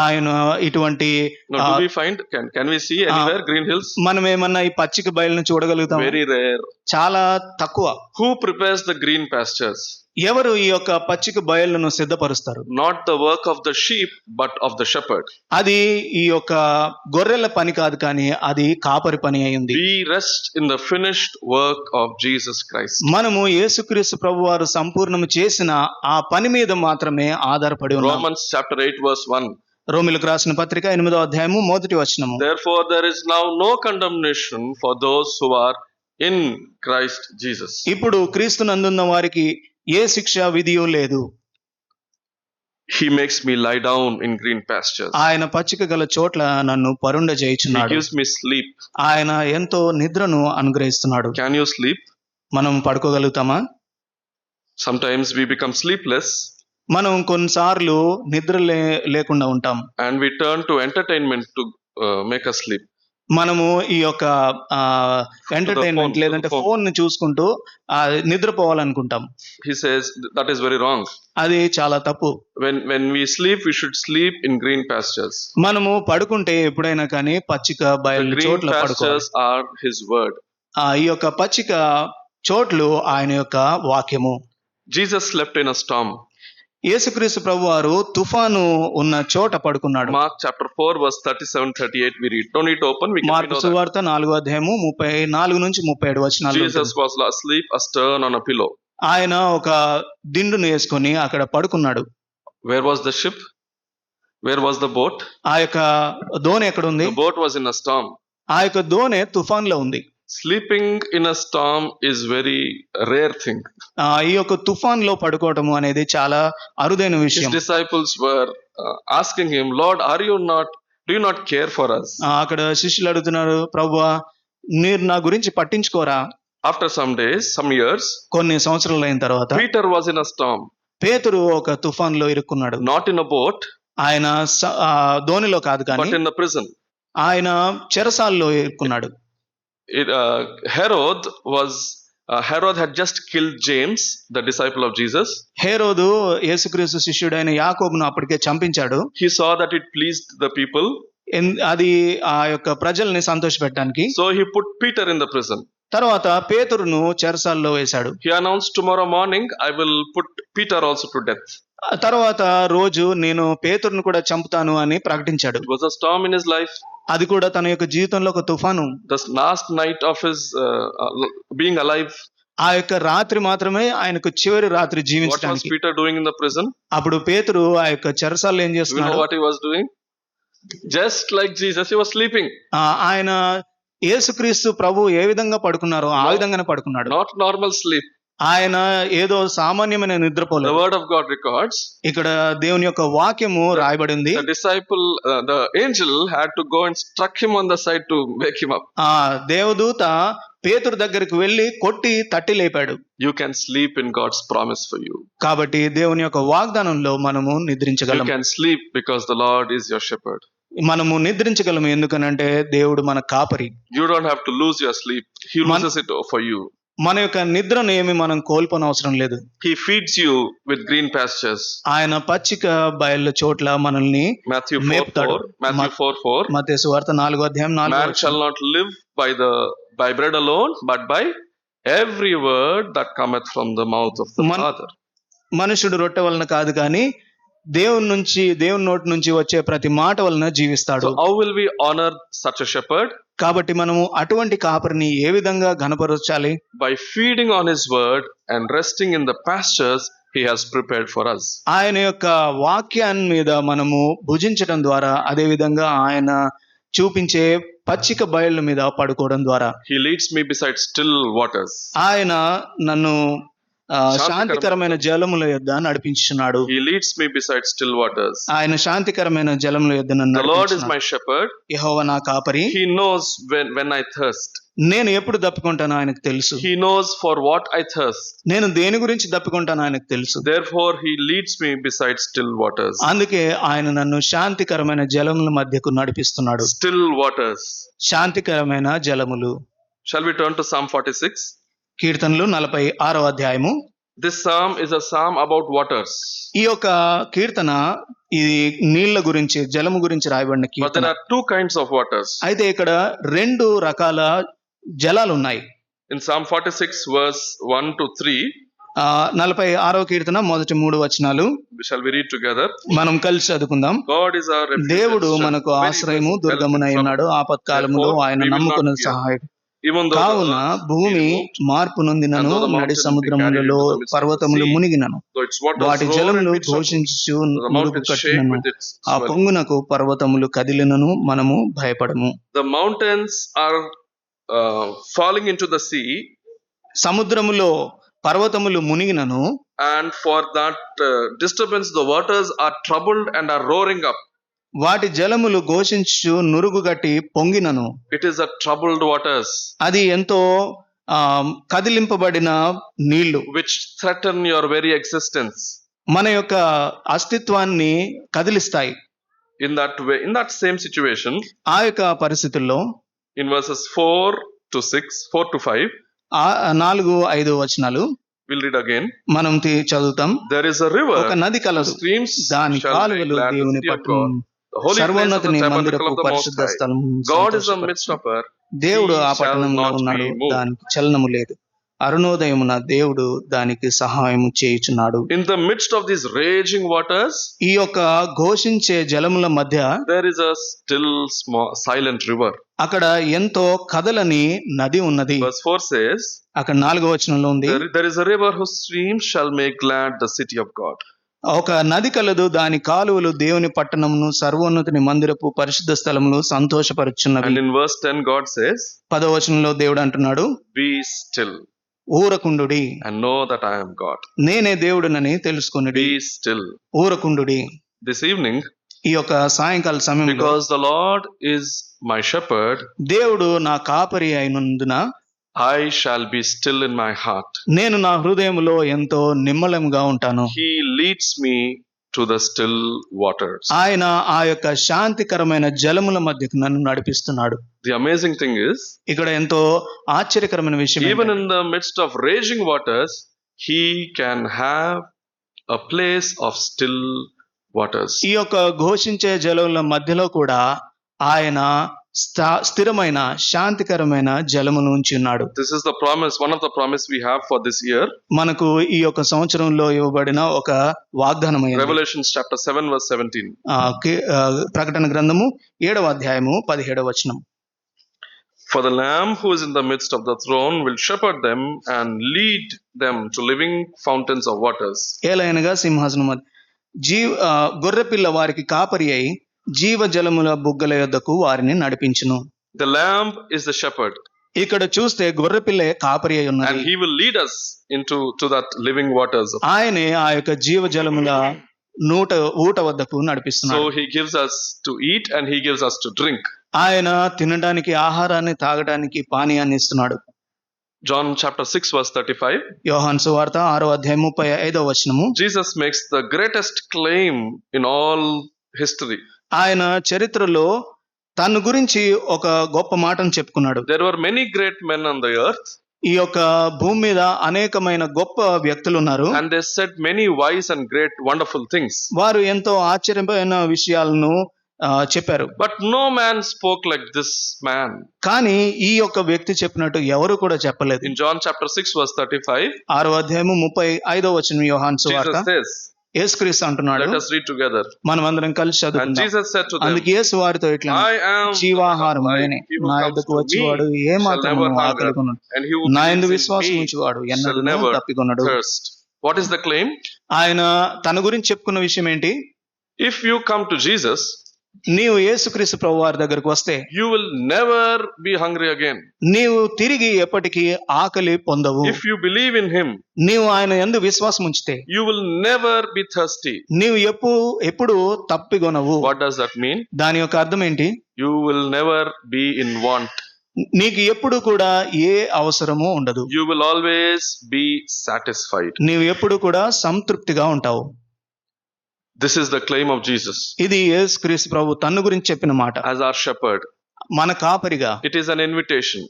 ఆయన ఇటువంటి
No, do we find? Can we see anywhere green hills?
మనం ఏమన్నా ఈ పచ్చిక బయలును చూడగలుగుతాం?
Very rare.
చాలా తక్కువ.
Who prepares the green pastures?
ఎవరు ఈ యొక్క పచ్చిక బయళ్ళను సిద్ధపరుస్తారు?
Not the work of the sheep, but of the shepherd.
అది ఈ యొక్క గొర్రెల పని కాదు, కానీ అది కాపరి పని అయింది.
We rest in the finished work of Jesus Christ.
మనము యేసుక్రీస్తు ప్రభువారు సంపూర్ణము చేసిన ఆ పని మీద మాత్రమే ఆధారపడి ఉన్నాం.
Romans chapter 8 verse 1.
రోమిలకు రాసిన పత్రిక 8వ అధ్యాయము 1వ వచనము.
Therefore there is now no condemnation for those who are in Christ Jesus.
ఇప్పుడు క్రీస్తునందున్న వారికి ఏ శిక్ష విధియు లేదు.
He makes me lie down in green pastures.
ఆయన పచ్చిక గల చోట్ల నన్ను పరుండ
He
చేయుచున్నాడు.
gives me sleep.
ఆయన ఎంతో నిద్రను అనుగ్రహిస్తున్నాడు.
Can you sleep?
మనం పడుకోగలుగుతామా?
Sometimes we become sleepless మనం
కొన్నిసార్లు నిద్ర లేకుండా ఉంటాం.
And we turn to entertainment to make us sleep.
మనము ఈ యొక్క ఎంటర్టైన్మెంట్ లేదంటే ఫోన్ ని చూసుకుంటూ నిద్రపోవాలనుకుంటాం.
He says that is very wrong.
అది చాలా తప్పు.
When we sleep, we should sleep in green pastures.
మనము పడుకుంటే ఎప్పుడైనా కానీ పచ్చిక బయలు చోట్ల పడుకోవాలి.
Pastures are His word.
ఈ యొక్క పచ్చిక చోట్లు ఆయన యొక్క వాక్యము.
Jesus slept in a storm.
యేసుక్రీస్తు ప్రభువారు తుఫాను ఉన్న చోట పడుకున్నాడు.
Mark chapter 4 verse 37-38 we read. Don't need to open, we can read.
Mark సువార్త 4వ అధ్యాయము 34 నుంచి 37 వచనాలు.
Jesus was asleep astern on a pillow.
ఆయన ఒక దిండును వేసుకొని అక్కడ పడుకున్నాడు.
Where was the ship? Where was the boat?
ఆ యొక్క దోణి ఎక్కడ ఉంది?
The boat was in a storm.
ఆ యొక్క దోణి తుఫాన్లో ఉంది.
Sleeping in a storm is very rare thing.
ఈ యొక్క తుఫాన్లో పడుకోవటము అనేది చాలా అరుదైన విషయం.
His disciples were asking him, Lord, do you not care for us?
అక్కడ శిష్యులు అడుగుతున్నారు, ప్రభువా మీరు నా గురించి పట్టించుకోరా?
After some days, some years,
కొన్ని సంవత్సరాలు అయిన తర్వాత
Peter was in a storm.
పేతురు ఒక తుఫాన్లో ఇరుక్కున్నాడు.
Not in a boat,
ఆయన దోణిలో కాదు కానీ
but in a prison.
ఆయన చెరసాల్లో ఇరుక్కున్నాడు.
Herod had just killed James, the disciple of Jesus.
హేరోదు యేసుక్రీస్తు శిష్యుడైన యాకోబును అప్పటికే చంపించాడు.
He saw that it pleased the people.
అది ఆ యొక్క ప్రజల్ని సంతోషపెట్టడానికి.
So he put Peter in the prison.
తర్వాత పేతురును చెరసాల్లో వేశాడు.
He announced, tomorrow morning I will put Peter also to death.
తర్వాత రోజు నేను పేతురును కూడా చంపుతాను అని ప్రకటించాడు.
It was a storm in his life.
అది కూడా తన యొక్క జీవితంలో ఒక తుఫాను.
The last night of his being alive.
ఆ యొక్క రాత్రి మాత్రమే ఆయనకు చివరి రాత్రి జీవించడానికి.
What was Peter doing in the prison?
అప్పుడు పేతురు ఆ యొక్క చెరసాల్లో ఏం చేస్తున్నాడు?
You know what he was doing? Just like Jesus, he was sleeping.
ఆయన యేసుక్రీస్తు ప్రభు ఏ విధంగా పడుకున్నారో ఆ విధంగానే పడుకున్నాడు.
Not normal sleep.
ఆయన ఏదో సామాన్యమైన నిద్రపోలేదు.
The word of God records.
ఇక్కడ దేవుని యొక్క వాక్యము రాయబడింది.
The disciple, the angel had to go and struck him on the side to wake him up.
దేవదూత పేతురు దగ్గరికి వెళ్ళి కొట్టి తట్టి లేపాడు.
You can sleep in God's promise for you.
కాబట్టి దేవుని యొక్క వాగ్దానంలో మనము నిద్రించగలం.
You can sleep because the Lord is your shepherd.
మనము నిద్రించగలము ఎందుకనంటే దేవుడు మన కాపరి.
You don't have to lose your sleep. He loses it for you.
మన యొక్క నిద్రను ఏమి మనం కోల్పోన అవసరం లేదు.
He feeds you with green pastures.
ఆయన పచ్చిక బయళ్ళ చోట్ల మనల్ని మేపుతాడు. మత్తయి సువార్త 4వ అధ్యాయం 4వ
Man shall not live by bread alone, but by every word that cometh from the mouth of the Father.
మనుషుడు రొట్టె వలన కాదు కానీ దేవుని నోటి నుంచి వచ్చే ప్రతి మాట వలన జీవిస్తాడు.
So how will we honor such a shepherd?
కాబట్టి మనము అటువంటి కాపరిని ఏ విధంగా ఘనపరచాలి?
By feeding on his word and resting in the pastures he has prepared for us.
ఆయన యొక్క వాక్యాన్ని మీద మనము భుజించడం ద్వారా, అదే విధంగా ఆయన చూపించే పచ్చిక బయళ్ళ మీద పడుకోవడం ద్వారా.
He leads me beside still waters.
ఆయన నన్ను శాంతికరమైన జలముల యొద్ద నడిపించుచున్నాడు.
He leads me beside still waters.
ఆయన శాంతికరమైన జలముల యొద్ద నన్ను
The Lord is my shepherd.
యెహోవా నా కాపరి.
He knows when I thirst.
నేను ఎప్పుడు దప్పికొంటానో ఆయనకు తెలుసు.
He knows for what I thirst.
నేను దేని గురించి దప్పికొంటానో ఆయనకు తెలుసు.
Therefore he leads me beside still waters.
అందుకే ఆయన నన్ను శాంతికరమైన జలముల మధ్యకు నడిపిస్తున్నాడు.
Still waters.
శాంతికరమైన జలములు.
Shall we turn to Psalm 46?
కీర్తనలు 46వ అధ్యాయము.
This psalm is a psalm about waters.
ఈ యొక్క కీర్తన ఇది నీళ్ల గురించి, జలము గురించి రాయబడిన కీర్తన.
But there are two kinds of waters.
అయితే ఇక్కడ రెండు రకాల జలాలు ఉన్నాయి.
In Psalm 46 verse 1 to 3,
46వ కీర్తన మొదటి 3 వచనాలు
shall we read together?
మనం కలిసి చదువుకుందాం.
God is our refuge.
దేవుడు మనకు ఆశ్రయము, దుర్గమునై ఉన్నాడు. ఆపత్కాలములో ఆయన నమ్ముకున్న సహాయుడు. కావున భూమి మార్పు నొందినను, నడి సముద్రములలో పర్వతములు మునిగినను, వాటి జలములు ఘోషించు మురుగు కట్టినను, ఆ పొంగునకు పర్వతములు కదిలినను మనము భయపడము.
The mountains are falling into the sea.
సముద్రములో పర్వతములు మునిగినను,
and for that disturbance the waters are troubled and are roaring up.
వాటి జలములు ఘోషించు నురుగుగట్టి పొంగినను.
It is a troubled waters.
అది ఎంతో కదిలింపబడిన నీళ్లు.
Which threaten your very existence.
మన యొక్క అస్తిత్వాన్ని కదిలిస్తాయి.
In that way, in that same situation,
ఆ యొక్క పరిస్థితుల్లో
in verses 4 to 6, 4 to 5,
4-5 వచనాలు
we'll read again.
మనం చదువుతాం.
There is a river,
ఒక నది
whose
కలదు,
streams
దాని
shall make
కాలువలు
glad the
దేవుని
city of
పట్టణం,
God, the holy place of the
సర్వోన్నతుని
tabernacle
మందిరపు
of the Most
పరిశుద్ధ
High.
స్థలం.
God is a midstopper,
దేవుడు
he
ఆ
shall
పట్టణంలో
not
ఉన్నాడు,
be moved.
దానికి చలనము లేదు. అరుణోదయమున దేవుడు దానికి సహాయము చేయుచున్నాడు.
In the midst of these raging waters,
ఈ యొక్క ఘోషించే జలముల మధ్య
there is a still small silent river.
అక్కడ ఎంతో కదలని నది ఉన్నది.
Verse 4 says,
అక్కడ 4వ వచనంలో ఉంది,
there is a river whose streams shall make glad the city of God.
ఒక నది కలదు, దాని కాలువలు దేవుని పట్టణమును సర్వోన్నతుని మందిరపు పరిశుద్ధ స్థలములు సంతోషపరుచున్నవి.
And in verse 10 God says,
10వ వచనంలో దేవుడు అంటున్నాడు,
be still
ఊరకుండుడి,
and know that I am God.
నేనే దేవుడునని తెలుసుకొనుడి.
Be still.
ఊరకుండుడి.
This evening,
ఈ యొక్క సాయంకాల సమయంలో,
because the Lord is my shepherd,
దేవుడు నా కాపరి అయినందున
I shall be still in my heart.
నేను నా హృదయములో ఎంతో నిమ్మలంగా ఉంటాను.
He leads me to the still waters.
ఆయన ఆ యొక్క శాంతికరమైన జలముల మధ్యకు నన్ను నడిపిస్తున్నాడు.
The amazing thing is,
ఇక్కడ ఎంతో ఆశ్చర్యకరమైన విషయం,
even in the midst of raging waters, he can have a place of still waters.
ఈ యొక్క ఘోషించే జలముల మధ్యలో కూడా ఆయన స్థిరమైన శాంతికరమైన జలమును ఉంచి ఉన్నాడు.
This is the promise, one of the promise we have for this year.
మనకు ఈ యొక్క సంవత్సరంలో ఇవ్వబడిన ఒక వాగ్దానమైనది.
Revelation chapter 7 verse 17.
ప్రకటన గ్రంథము 7వ అధ్యాయము 17వ వచనం.
For the Lamb who is in the midst of the throne will shepherd them and lead them to living fountains of waters.
ఏలయనగా సింహాసనం గొర్రెపిల్ల వారికి కాపరి అయి జీవ జలముల బుగ్గల యొద్దకు వారిని నడిపించును.
The Lamb is the shepherd.
ఇక్కడ చూస్తే గొర్రెపిల్లే కాపరి అయి ఉన్నది.
And he will lead us to that living waters.
ఆయనే ఆ యొక్క జీవ జలముల ఊట వద్దకు నడిపిస్తున్నాడు.
So he gives us to eat and he gives us to drink.
ఆయన తినడానికి ఆహారాన్ని, తాగడానికి పానీయాన్ని ఇస్తున్నాడు.
John chapter 6 verse 35.
యోహాను సువార్త 6వ అధ్యాయం 35వ వచనము.
Jesus makes the greatest claim in all history.
ఆయన చరిత్రలో తన గురించి ఒక గొప్ప మాటను చెప్పుకున్నాడు.
There were many great men on the earth.
ఈ యొక్క భూమి మీద అనేకమైన గొప్ప వ్యక్తులు ఉన్నారు.
And they said many wise and great wonderful things.
వారు ఎంతో ఆశ్చర్యమైన విషయాలను చెప్పారు.
But no man spoke like this man.
కానీ ఈ యొక్క వ్యక్తి చెప్పినట్టు ఎవరు కూడా చెప్పలేదు.
In John chapter 6 verse 35,
6వ అధ్యాయము 35వ వచనం యోహాను సువార్త,
Jesus says,
యేసుక్రీస్తు అంటున్నాడు,
let us read together.
మనం అందరం కలిసి
And
చదువుకుందాం.
Jesus said to them,
అందుకే యేసు వారితో ఇట్లా,
I am
జీవాహారం
the
నేనే,
He who
నా
comes
యొద్దకు
to
వచ్చేవాడు
me
ఏ
shall
మాత్రము
never hunger,
ఆకలికొనడు,
and he who
నా యందు
believes in
విశ్వాసం
me
ఉంచువాడు
shall
ఎన్నడూ
never
తప్పికొనడు.
thirst. What is the claim?
ఆయన తన గురించి చెప్పుకున్న విషయం ఏంటి?
If you come to Jesus,
నీవు యేసుక్రీస్తు ప్రభు వారి దగ్గరకు వస్తే
you will never be hungry again.
నీవు తిరిగి ఎప్పటికీ ఆకలి పొందవు.
If you believe in him,
నీవు ఆయన యందు విశ్వాసం ఉంచితే
you will never be thirsty.
నీవు ఎప్పుడు తప్పికొనవు.
What does that mean?
దాని యొక్క అర్థం ఏంటి?
You will never be in want.
నీకు ఎప్పుడు కూడా ఏ అవసరము ఉండదు.
You will always be satisfied.
నీవు ఎప్పుడు కూడా సంతృప్తిగా ఉంటావు.
This is the claim of Jesus
ఇది యేసుక్రీస్తు ప్రభు తన గురించి చెప్పిన మాట.
as our shepherd.
మన కాపరిగా
It is an invitation.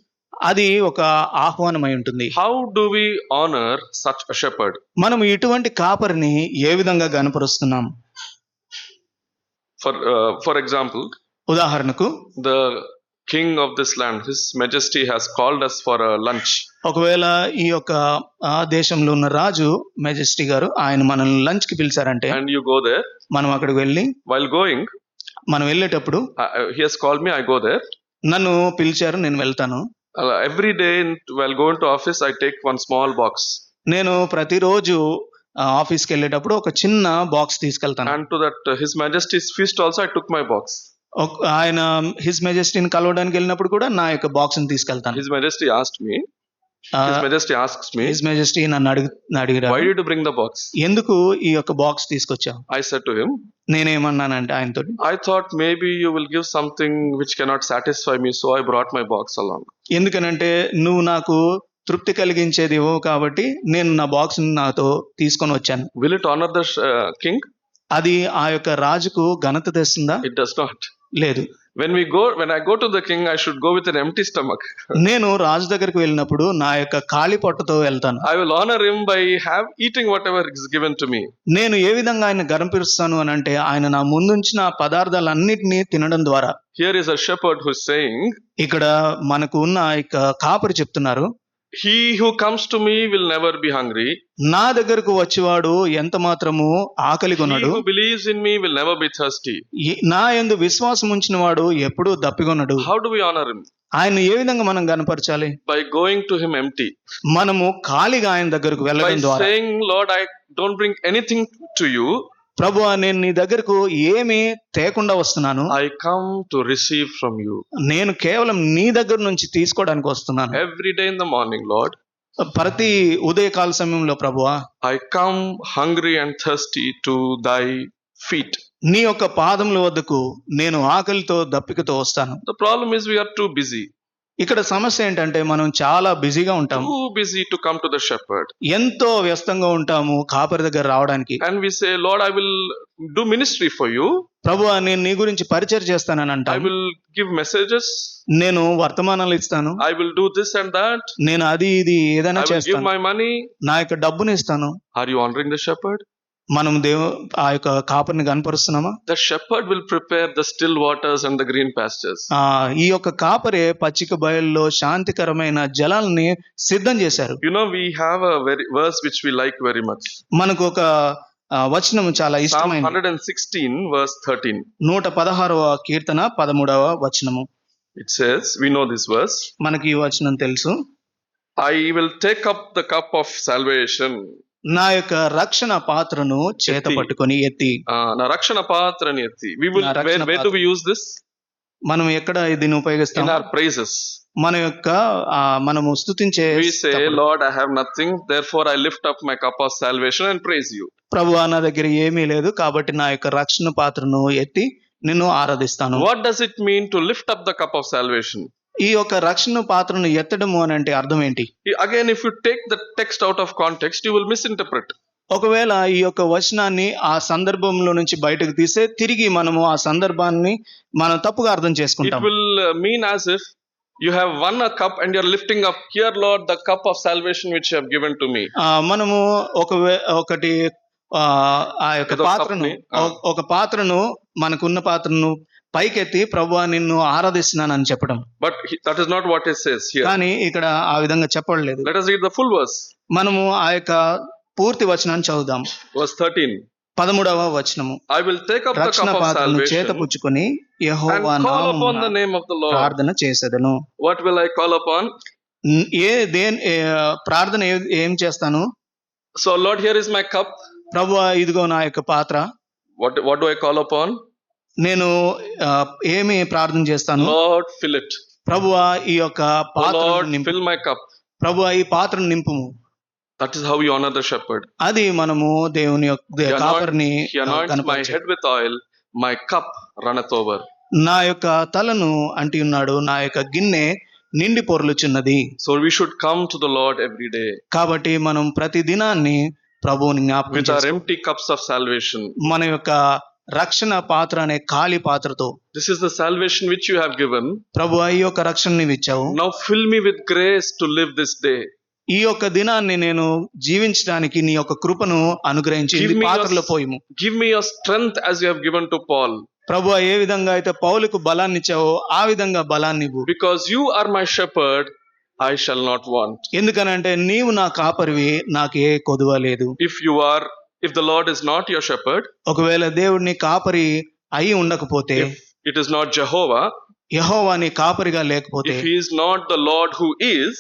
అది ఒక ఆహ్వానమై ఉంటుంది.
How do we honor such a shepherd?
మనం ఇటువంటి కాపరిని ఏ విధంగా గణపరుస్తున్నాం?
For example,
ఉదాహరణకు,
the king of this land, his majesty, has called us for a lunch.
ఒకవేళ ఈ యొక్క దేశంలో ఉన్న రాజు మెజెస్టీ గారు ఆయన మనల్ని లంచ్ కి పిలిచారంటే,
And you go there.
మనం అక్కడికి వెళ్ళి,
While going,
మనం వెళ్ళేటప్పుడు
he has called me, I go there.
నన్ను పిలిచారు, నేను వెళ్తాను.
Every day while going to office, I take one small box.
నేను ప్రతిరోజు ఆఫీస్కి వెళ్ళేటప్పుడు ఒక చిన్న బాక్స్ తీసుకెళ్తాను.
And to that his majesty's feast also, I took my box.
ఆయన హిజ్ మెజెస్టీని కలవడానికి వెళ్ళినప్పుడు కూడా నా యొక్క బాక్స్ ని తీసుకెళ్తాను.
His majesty asked me. His majesty asks me,
his majesty నన్ను అడిగారు,
why did you bring the box?
ఎందుకు ఈ యొక్క బాక్స్ తీసుకొచ్చావు?
I said to him,
నేనేమన్నానంటే ఆయనతో,
I thought maybe you will give something which cannot satisfy me, so I brought my box along.
ఎందుకనంటే నువ్వు నాకు తృప్తి కలిగించేది ఇవ్వవు కాబట్టి నేను నా బాక్స్ నాతో తీసుకొని వచ్చాను.
Will it honor the king?
అది ఆ యొక్క రాజుకు ఘనత తెస్తుందా?
It does not.
లేదు.
When I go to the king, I should go with an empty stomach.
నేను రాజు దగ్గరికి వెళ్ళినప్పుడు నా యొక్క ఖాళీ పొట్టతో వెళ్తాను.
I will honor him by eating whatever is given to me.
నేను ఏ విధంగా ఆయన గర్వపరుస్తాను అని అంటే ఆయన నా ముందుంచిన పదార్థాలన్నిటినీ తినడం ద్వారా.
Here is a shepherd who is saying,
ఇక్కడ మనకు ఉన్న ఇక కాపరి చెప్తున్నారు,
he who comes to me will never be hungry.
నా దగ్గరకు వచ్చేవాడు ఎంత మాత్రము ఆకలి
He
కొనడు.
who believes in me will never be thirsty.
నా యందు విశ్వాసం ఉంచిన వాడు ఎప్పుడూ దప్పికొనడు.
How do we honor him?
ఆయన ఏ విధంగా మనం కనపరచాలి?
By going to him empty.
మనము ఖాళీగా ఆయన దగ్గరకు
By
వెళ్ళడం ద్వారా.
saying, Lord, I don't bring anything to you.
ప్రభువా, నేను నీ దగ్గరకు ఏమీ తేకుండా వస్తున్నాను.
I come to receive from you.
నేను కేవలం నీ దగ్గర నుంచి తీసుకోవడానికి వస్తున్నాను.
Every day in the morning, Lord,
ప్రతి ఉదయకాల సమయంలో ప్రభువా,
I come hungry and thirsty to thy feet.
నీ యొక్క పాదముల వద్దకు నేను ఆకలితో దప్పికతో వస్తాను.
The problem is we are too busy.
ఇక్కడ సమస్య ఏంటంటే మనం చాలా బిజీగా ఉంటాము.
Too busy to come to the shepherd.
ఎంతో వ్యస్తంగా ఉంటాము కాపరి దగ్గర రావడానికి.
And we say, Lord, I will do ministry for you.
ప్రభువా, నేను నీ గురించి పరిచయం చేస్తానని
I
అంటాను.
will give messages.
నేను వర్తమానాలు ఇస్తాను.
I will do this and that.
నేను అది ఇది ఏదైనా
I will give
చేస్తాను.
my money.
నా యొక్క డబ్బుని ఇస్తాను.
Are you honoring the shepherd?
మనం ఆ యొక్క కాపరిని కనపరుస్తున్నామా?
The shepherd will prepare the still waters and the green pastures.
ఈ యొక్క కాపరే పచ్చిక బయల్లో శాంతికరమైన జలాలని సిద్ధం చేశారు.
You know, we have a verse which we like very much.
మనకు ఒక వచనం చాలా
Psalm
ఇష్టమైనది.
116 verse 13.
116వ కీర్తన 13వ వచనము.
It says, we know this verse.
మనకి ఈ వచనం తెలుసు.
I will take up the cup of salvation.
నా యొక్క రక్షణ పాత్రను చేత పట్టుకొని ఎత్తి.
నా రక్షణ పాత్రని ఎత్తి. We will, where do we use this?
మనం ఎక్కడ దీన్ని ఉపయోగిస్తాం?
In our praises.
మన యొక్క మనము స్తుతించే.
We say, Lord, I have nothing, therefore I lift up my cup of salvation and praise you.
ప్రభువా, నా దగ్గర ఏమీ లేదు కాబట్టి నా యొక్క రక్షణ పాత్రను ఎత్తి నిన్ను ఆరాధిస్తాను.
What does it mean to lift up the cup of salvation?
ఈ యొక్క రక్షణ పాత్రను ఎత్తడము అని అంటే అర్థం ఏంటి?
Again, if you take the text out of context, you will misinterpret.
ఒకవేళ ఈ యొక్క వచనాన్ని ఆ సందర్భంలో నుంచి బయటకు తీస్తే తిరిగి మనము ఆ సందర్భాన్ని మనం తప్పుగా అర్థం
It
చేసుకుంటాం.
will mean as if you have won a cup and you're lifting up, here Lord, the cup of salvation which you have given to me.
మనము ఒకటి ఆ యొక్క పాత్రను ఒక పాత్రను మనకున్న పాత్రను పైకెత్తి ప్రభువా నిన్ను ఆరాధిస్తున్నానని చెప్పడం.
But that is not what it says here.
కానీ ఇక్కడ ఆ విధంగా చెప్పలేదు.
Let us read the full verse.
మనము ఆ యొక్క పూర్తి వచనాన్ని చదువుదాం.
Verse 13.
13వ వచనము.
I will take up the
రక్షణ
cup of
పాత్రను
salvation
చేతపుచ్చుకొని
and
Jehovah
call upon
నామమున
the name of the Lord.
ప్రార్థన చేసేదను.
What will I call upon?
ప్రార్థన ఏం చేస్తాను?
So Lord, here is my cup.
ప్రభువా, ఇదిగో నా యొక్క పాత్ర.
What do I call upon?
నేను ఏమి ప్రార్థన చేస్తాను?
Lord, fill it.
ప్రభువా, ఈ యొక్క
Oh
పాత్రను
Lord,
నింపు.
fill my cup.
ప్రభువా, ఈ పాత్రను నింపుము.
That is how we honor the shepherd.
అది మనము దేవుని యొక్క కాపరిని
He anoints my head with oil, my cup runneth over.
నా యొక్క తలను అంటి ఉన్నాడు, నా యొక్క గిన్నె నిండి పొర్లుచున్నది.
So we should come to the Lord every day
కాబట్టి మనం ప్రతి దినాన్ని ప్రభువుని జ్ఞాపకం
with our
చేసుకోవాలి.
empty cups of salvation.
మన యొక్క రక్షణ పాత్ర అనే ఖాళీ పాత్రతో.
This is the salvation which you have given.
ప్రభువా, ఈ యొక్క రక్షణ నీవు ఇచ్చావు.
Now fill me with grace to live this day.
ఈ యొక్క దినాన్ని నేను జీవించడానికి నీ యొక్క కృపను అనుగ్రహించి ఈ పాత్రలో పోయిము.
Give me your strength as you have given to Paul.
ప్రభువా, ఏ విధంగా అయితే పౌలుకు బలాన్ని ఇచ్చావో ఆ విధంగా బలాన్ని ఇవ్వు.
Because you are my shepherd, I shall not want.
ఎందుకనంటే నీవు నా కాపరివి, నాకు ఏ కొదువ లేదు.
If the Lord is not your shepherd,
ఒకవేళ దేవుడు నీ కాపరి అయి ఉండకపోతే,
if it is not Jehovah,
యెహోవా నీ కాపరిగా లేకపోతే,
if he is not the Lord who is,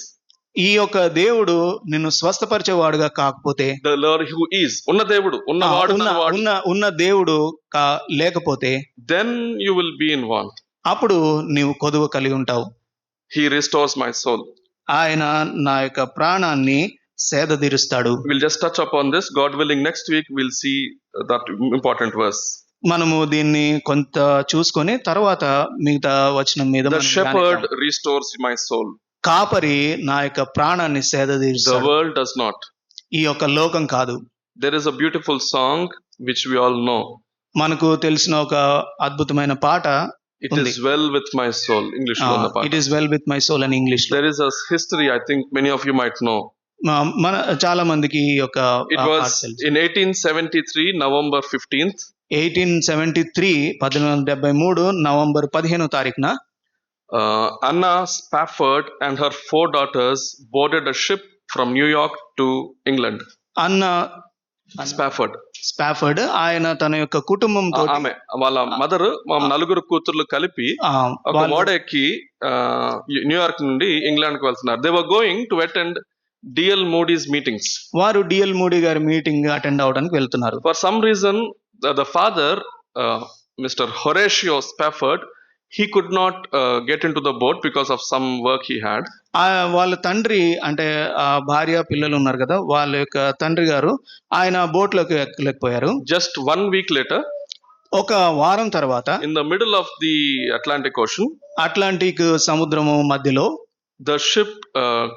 ఈ యొక్క దేవుడు నిన్ను స్వస్థపరిచేవాడుగా కాకపోతే,
the Lord who is,
ఉన్న దేవుడు లేకపోతే,
then you will be in want.
అప్పుడు నీవు కొదువ కలిగి ఉంటావు.
He restores my soul.
ఆయన నా యొక్క ప్రాణాన్ని సేదతీరుస్తాడు.
We'll just touch upon this. God willing, next week we'll see that important verse.
మనము దీన్ని కొంత చూసుకొని తర్వాత మిగతా వచనం మీద
The shepherd restores my soul.
కాపరి నా యొక్క ప్రాణాన్ని
The
సేదతీరుస్తాడు.
world does not.
ఈ యొక్క లోకం కాదు.
There is a beautiful song which we all know.
మనకు తెలిసిన ఒక అద్భుతమైన పాట
It
ఉంది.
is well with my soul. English lo unna
it
paata.
Is well with my soul అని ఇంగ్లీష్ లో.
There is a history I think many of you might know.
మన చాలా మందికి ఈ యొక్క
It
పాట
was
తెలుసు.
in 1873 November 15th.
1873 1873 నవంబర్ 15వ తారీఖున
Anna Spafford and her 4 daughters boarded a ship from New York to England.
అన్న
Spafford.
స్పాఫర్డ్ ఆయన తన యొక్క కుటుంబంతో
ఆమె వాళ్ళ మదర్ మా నలుగురు కూతుర్లు కలిపి ఒక ఓడ ఎక్కి న్యూయార్క్ నుండి ఇంగ్లాండ్ కు వెళ్తున్నారు. They were going to attend D L Moody's meetings.
వారు డిఎల్ మోడీ గారి మీటింగ్ అటెండ్ అవడానికి వెళ్తున్నారు.
For some reason the father Mister Horatio Spafford he could not get into the boat because of some work he had.
వాళ్ళ తండ్రి అంటే భార్య పిల్లలు ఉన్నారు కదా, వాళ్ళ యొక్క తండ్రి గారు ఆయన బోట్ లోకి ఎక్కలేకపోయారు.
Just 1 week later,
ఒక వారం తర్వాత
in the middle of the Atlantic Ocean,
Atlantic సముద్రము మధ్యలో
the ship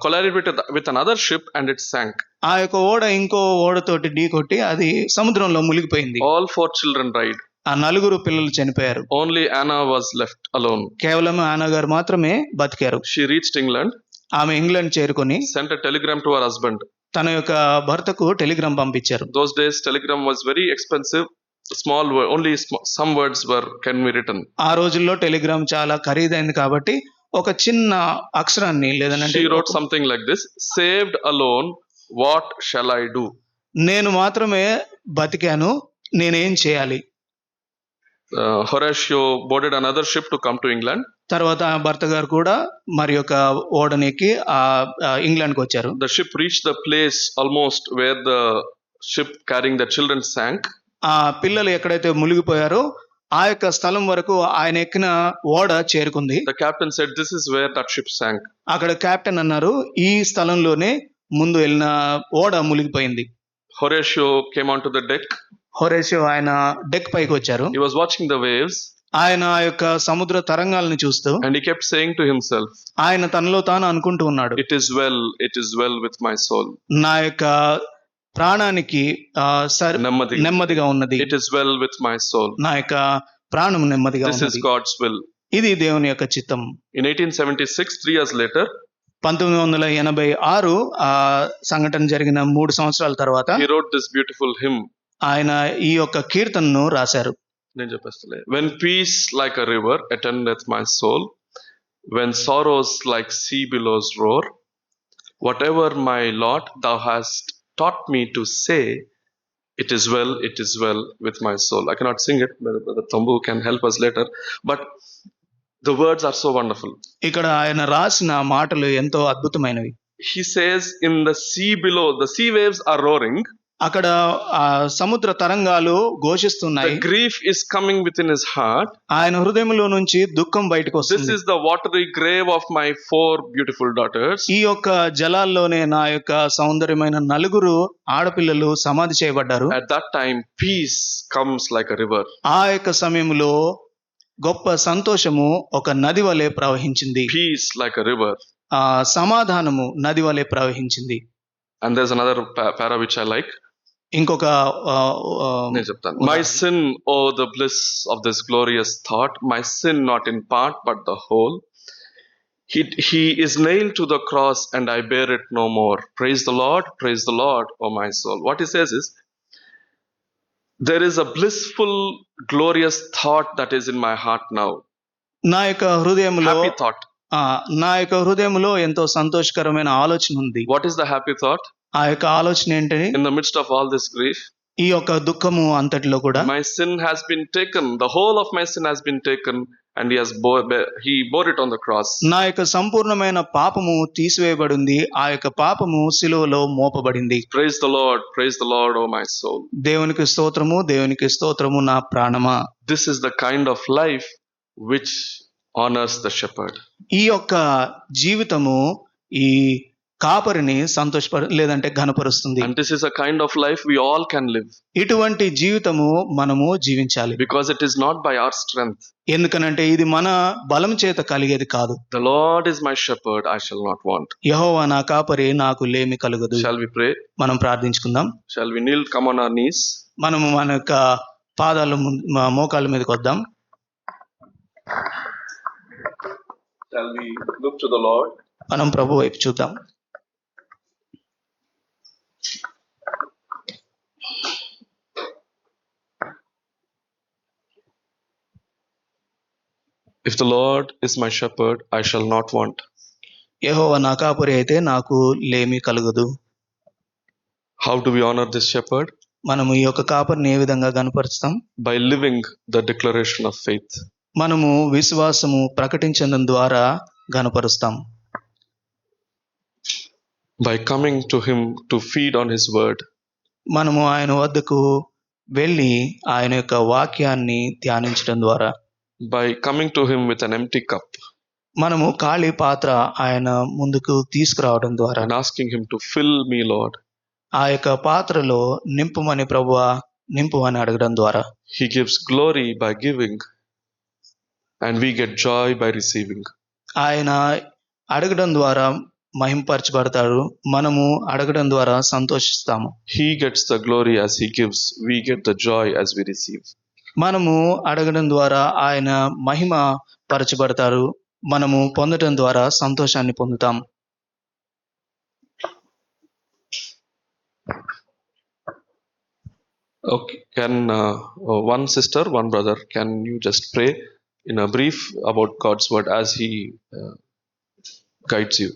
collided with another ship and it sank.
ఆ యొక్క ఓడ ఇంకో ఓడతోటి ఢీ కొట్టి అది సముద్రంలో మునిగిపోయింది.
All 4 children died.
ఆ నలుగురు పిల్లలు చనిపోయారు.
Only Anna was left alone.
కేవలం ఆనా గారు మాత్రమే బతికారు.
She reached England,
ఆమె ఇంగ్లాండ్ చేరుకొని
sent a telegram to her husband.
తన యొక్క భర్తకు టెలిగ్రామ్ పంపించారు.
Those days telegram was very expensive. Only some words can be written.
ఆ రోజుల్లో టెలిగ్రామ్ చాలా ఖరీదైంది కాబట్టి ఒక చిన్న అక్షరాన్ని లేదంటే
She wrote something like this: saved alone, what shall I do?
నేను మాత్రమే బతికాను, నేనేం చేయాలి.
Horatio boarded another ship to come to England.
తర్వాత భర్త గారు కూడా మరి యొక్క ఓడనెక్కి ఇంగ్లాండ్ కి వచ్చారు.
The ship reached the place almost where the ship carrying the children sank.
ఆ పిల్లలు ఎక్కడైతే మునిగిపోయారో ఆ యొక్క స్థలం వరకు ఆయన ఎక్కిన ఓడ చేరుకుంది.
The captain said, this is where that ship sank.
అక్కడ కెప్టెన్ అన్నారు, ఈ స్థలంలోనే ముందు వెళ్ళిన ఓడ మునిగిపోయింది.
Horatio came onto the deck.
హొరేషియో ఆయన డెక్ పైకి వచ్చారు.
He was watching the waves.
ఆయన ఆ యొక్క సముద్ర తరంగాలను చూస్తూ
And he kept saying to himself,
ఆయన తనలో తాను అనుకుంటూ ఉన్నాడు,
it is well with my soul.
నా యొక్క ప్రాణానికి నెమ్మదిగా ఉన్నది.
It is well with my soul.
నా యొక్క ప్రాణం నెమ్మదిగా
This
ఉన్నది.
is God's will.
ఇది దేవుని యొక్క చిత్తం.
In 1876, 3 years later,
1986 ఆ సంఘటన జరిగిన 3 సంవత్సరాల తర్వాత
he wrote this beautiful hymn.
ఆయన ఈ యొక్క కీర్తనను రాశారు.
When peace like a river attendeth my soul, when sorrows like sea billows roar, whatever my lot thou hast taught me to say, it is well with my soul. I cannot sing it, Brother Tambu can help us later, but the words are so wonderful.
ఇక్కడ ఆయన రాసిన మాటలు ఎంతో అద్భుతమైనవి.
He says, in the sea below, the sea waves are roaring.
అక్కడ సముద్ర తరంగాలు ఘోషిస్తున్నాయి.
The grief is coming within his heart.
ఆయన హృదయంలో నుంచి దుఃఖం బయటకు వస్తుంది.
This is the watery grave of my 4 beautiful daughters.
ఈ యొక్క జలాల్లోనే నా యొక్క సౌందర్యమైన నలుగురు ఆడపిల్లలు సమాధి చేయబడ్డారు.
At that time peace comes like a river.
ఆ యొక్క సమయంలో గొప్ప సంతోషము ఒక నది వలె ప్రవహించింది.
Peace like a river.
సమాధానము నది వలె ప్రవహించింది.
And there's another para which I like.
ఇంకొక
my sin, oh the bliss of this glorious thought, my sin not in part but the whole, he is nailed to the cross and I bear it no more. Praise the Lord, oh my soul. What he says is, there is a blissful glorious thought that is in my heart now.
నా యొక్క హృదయంలో
happy thought.
నా యొక్క హృదయంలో ఎంతో సంతోషకరమైన ఆలోచన ఉంది.
What is the happy thought?
ఆ యొక్క ఆలోచన ఏంటని?
In the midst of all this grief,
ఈ యొక్క దుఃఖము అంతటిలో కూడా
my sin has been taken, the whole of my sin has been taken and he bore it on the cross.
నా యొక్క సంపూర్ణమైన పాపము తీసివేయబడింది, ఆ యొక్క పాపము సిలువలో మోపబడింది.
Praise the Lord, oh my soul.
దేవునికి స్తోత్రము నా ప్రాణమా.
This is the kind of life which honors the shepherd.
ఈ యొక్క జీవితము ఈ కాపరిని లేదంటే ఘనపరుస్తుంది.
And this is a kind of life we all can live,
ఇటువంటి జీవితము మనము జీవించాలి.
because it is not by our strength.
ఎందుకనంటే ఇది మన బలం చేత కలిగేది కాదు.
The Lord is my shepherd, I shall not want.
యెహోవా నా కాపరి, నాకు లేమి కలుగదు.
Shall we pray?
మనం ప్రార్థించుకుందాం.
Shall we kneel, come on our knees?
మనము మన యొక్క మోకాళ్ళ మీదకి వద్దాం.
Shall we look to the Lord?
మనం ప్రభు వైపు చూద్దాం.
If the Lord is my shepherd, I shall not want.
యెహోవా నా కాపరి అయితే నాకు లేమి కలుగదు.
How do we honor this shepherd?
మనము ఈ యొక్క కాపరిని ఏ విధంగా గణపరుస్తాం?
By living the declaration of faith.
మనము విశ్వాసము ప్రకటించడం ద్వారా గణపరుస్తాం.
By coming to him to feed on his word.
మనము ఆయన వద్దకు వెళ్ళి ఆయన యొక్క వాక్యాన్ని ధ్యానించడం ద్వారా.
By coming to him with an empty cup.
మనము ఖాళీ పాత్ర ఆయన ముందుకు తీసుకురావడం ద్వారా.
And asking him to fill me, Lord.
ఆ యొక్క పాత్రలో నింపుమని ప్రభువా నింపుమని అడగడం ద్వారా.
He gives glory by giving, and we get joy by receiving.
ఆయన అడగడం ద్వారా మహింపరచబడతాడు, మనము అడగడం ద్వారా సంతోషిస్తాము.
He gets the glory as he gives, we get the joy as we receive.
మనము అడగడం ద్వారా ఆయన మహిమ పరచబడతారు, మనము పొందడం ద్వారా సంతోషాన్ని పొందుతాం.
Okay, can one sister, one brother, can you just pray in a brief about God's word as he guides you?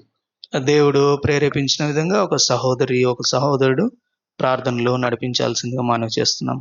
దేవుడు ప్రేరేపించిన విధంగా ఒక సహోదరి ఒక సహోదరుడు ప్రార్థనలో నడిపించాల్సిందిగా మనవి చేస్తున్నాం.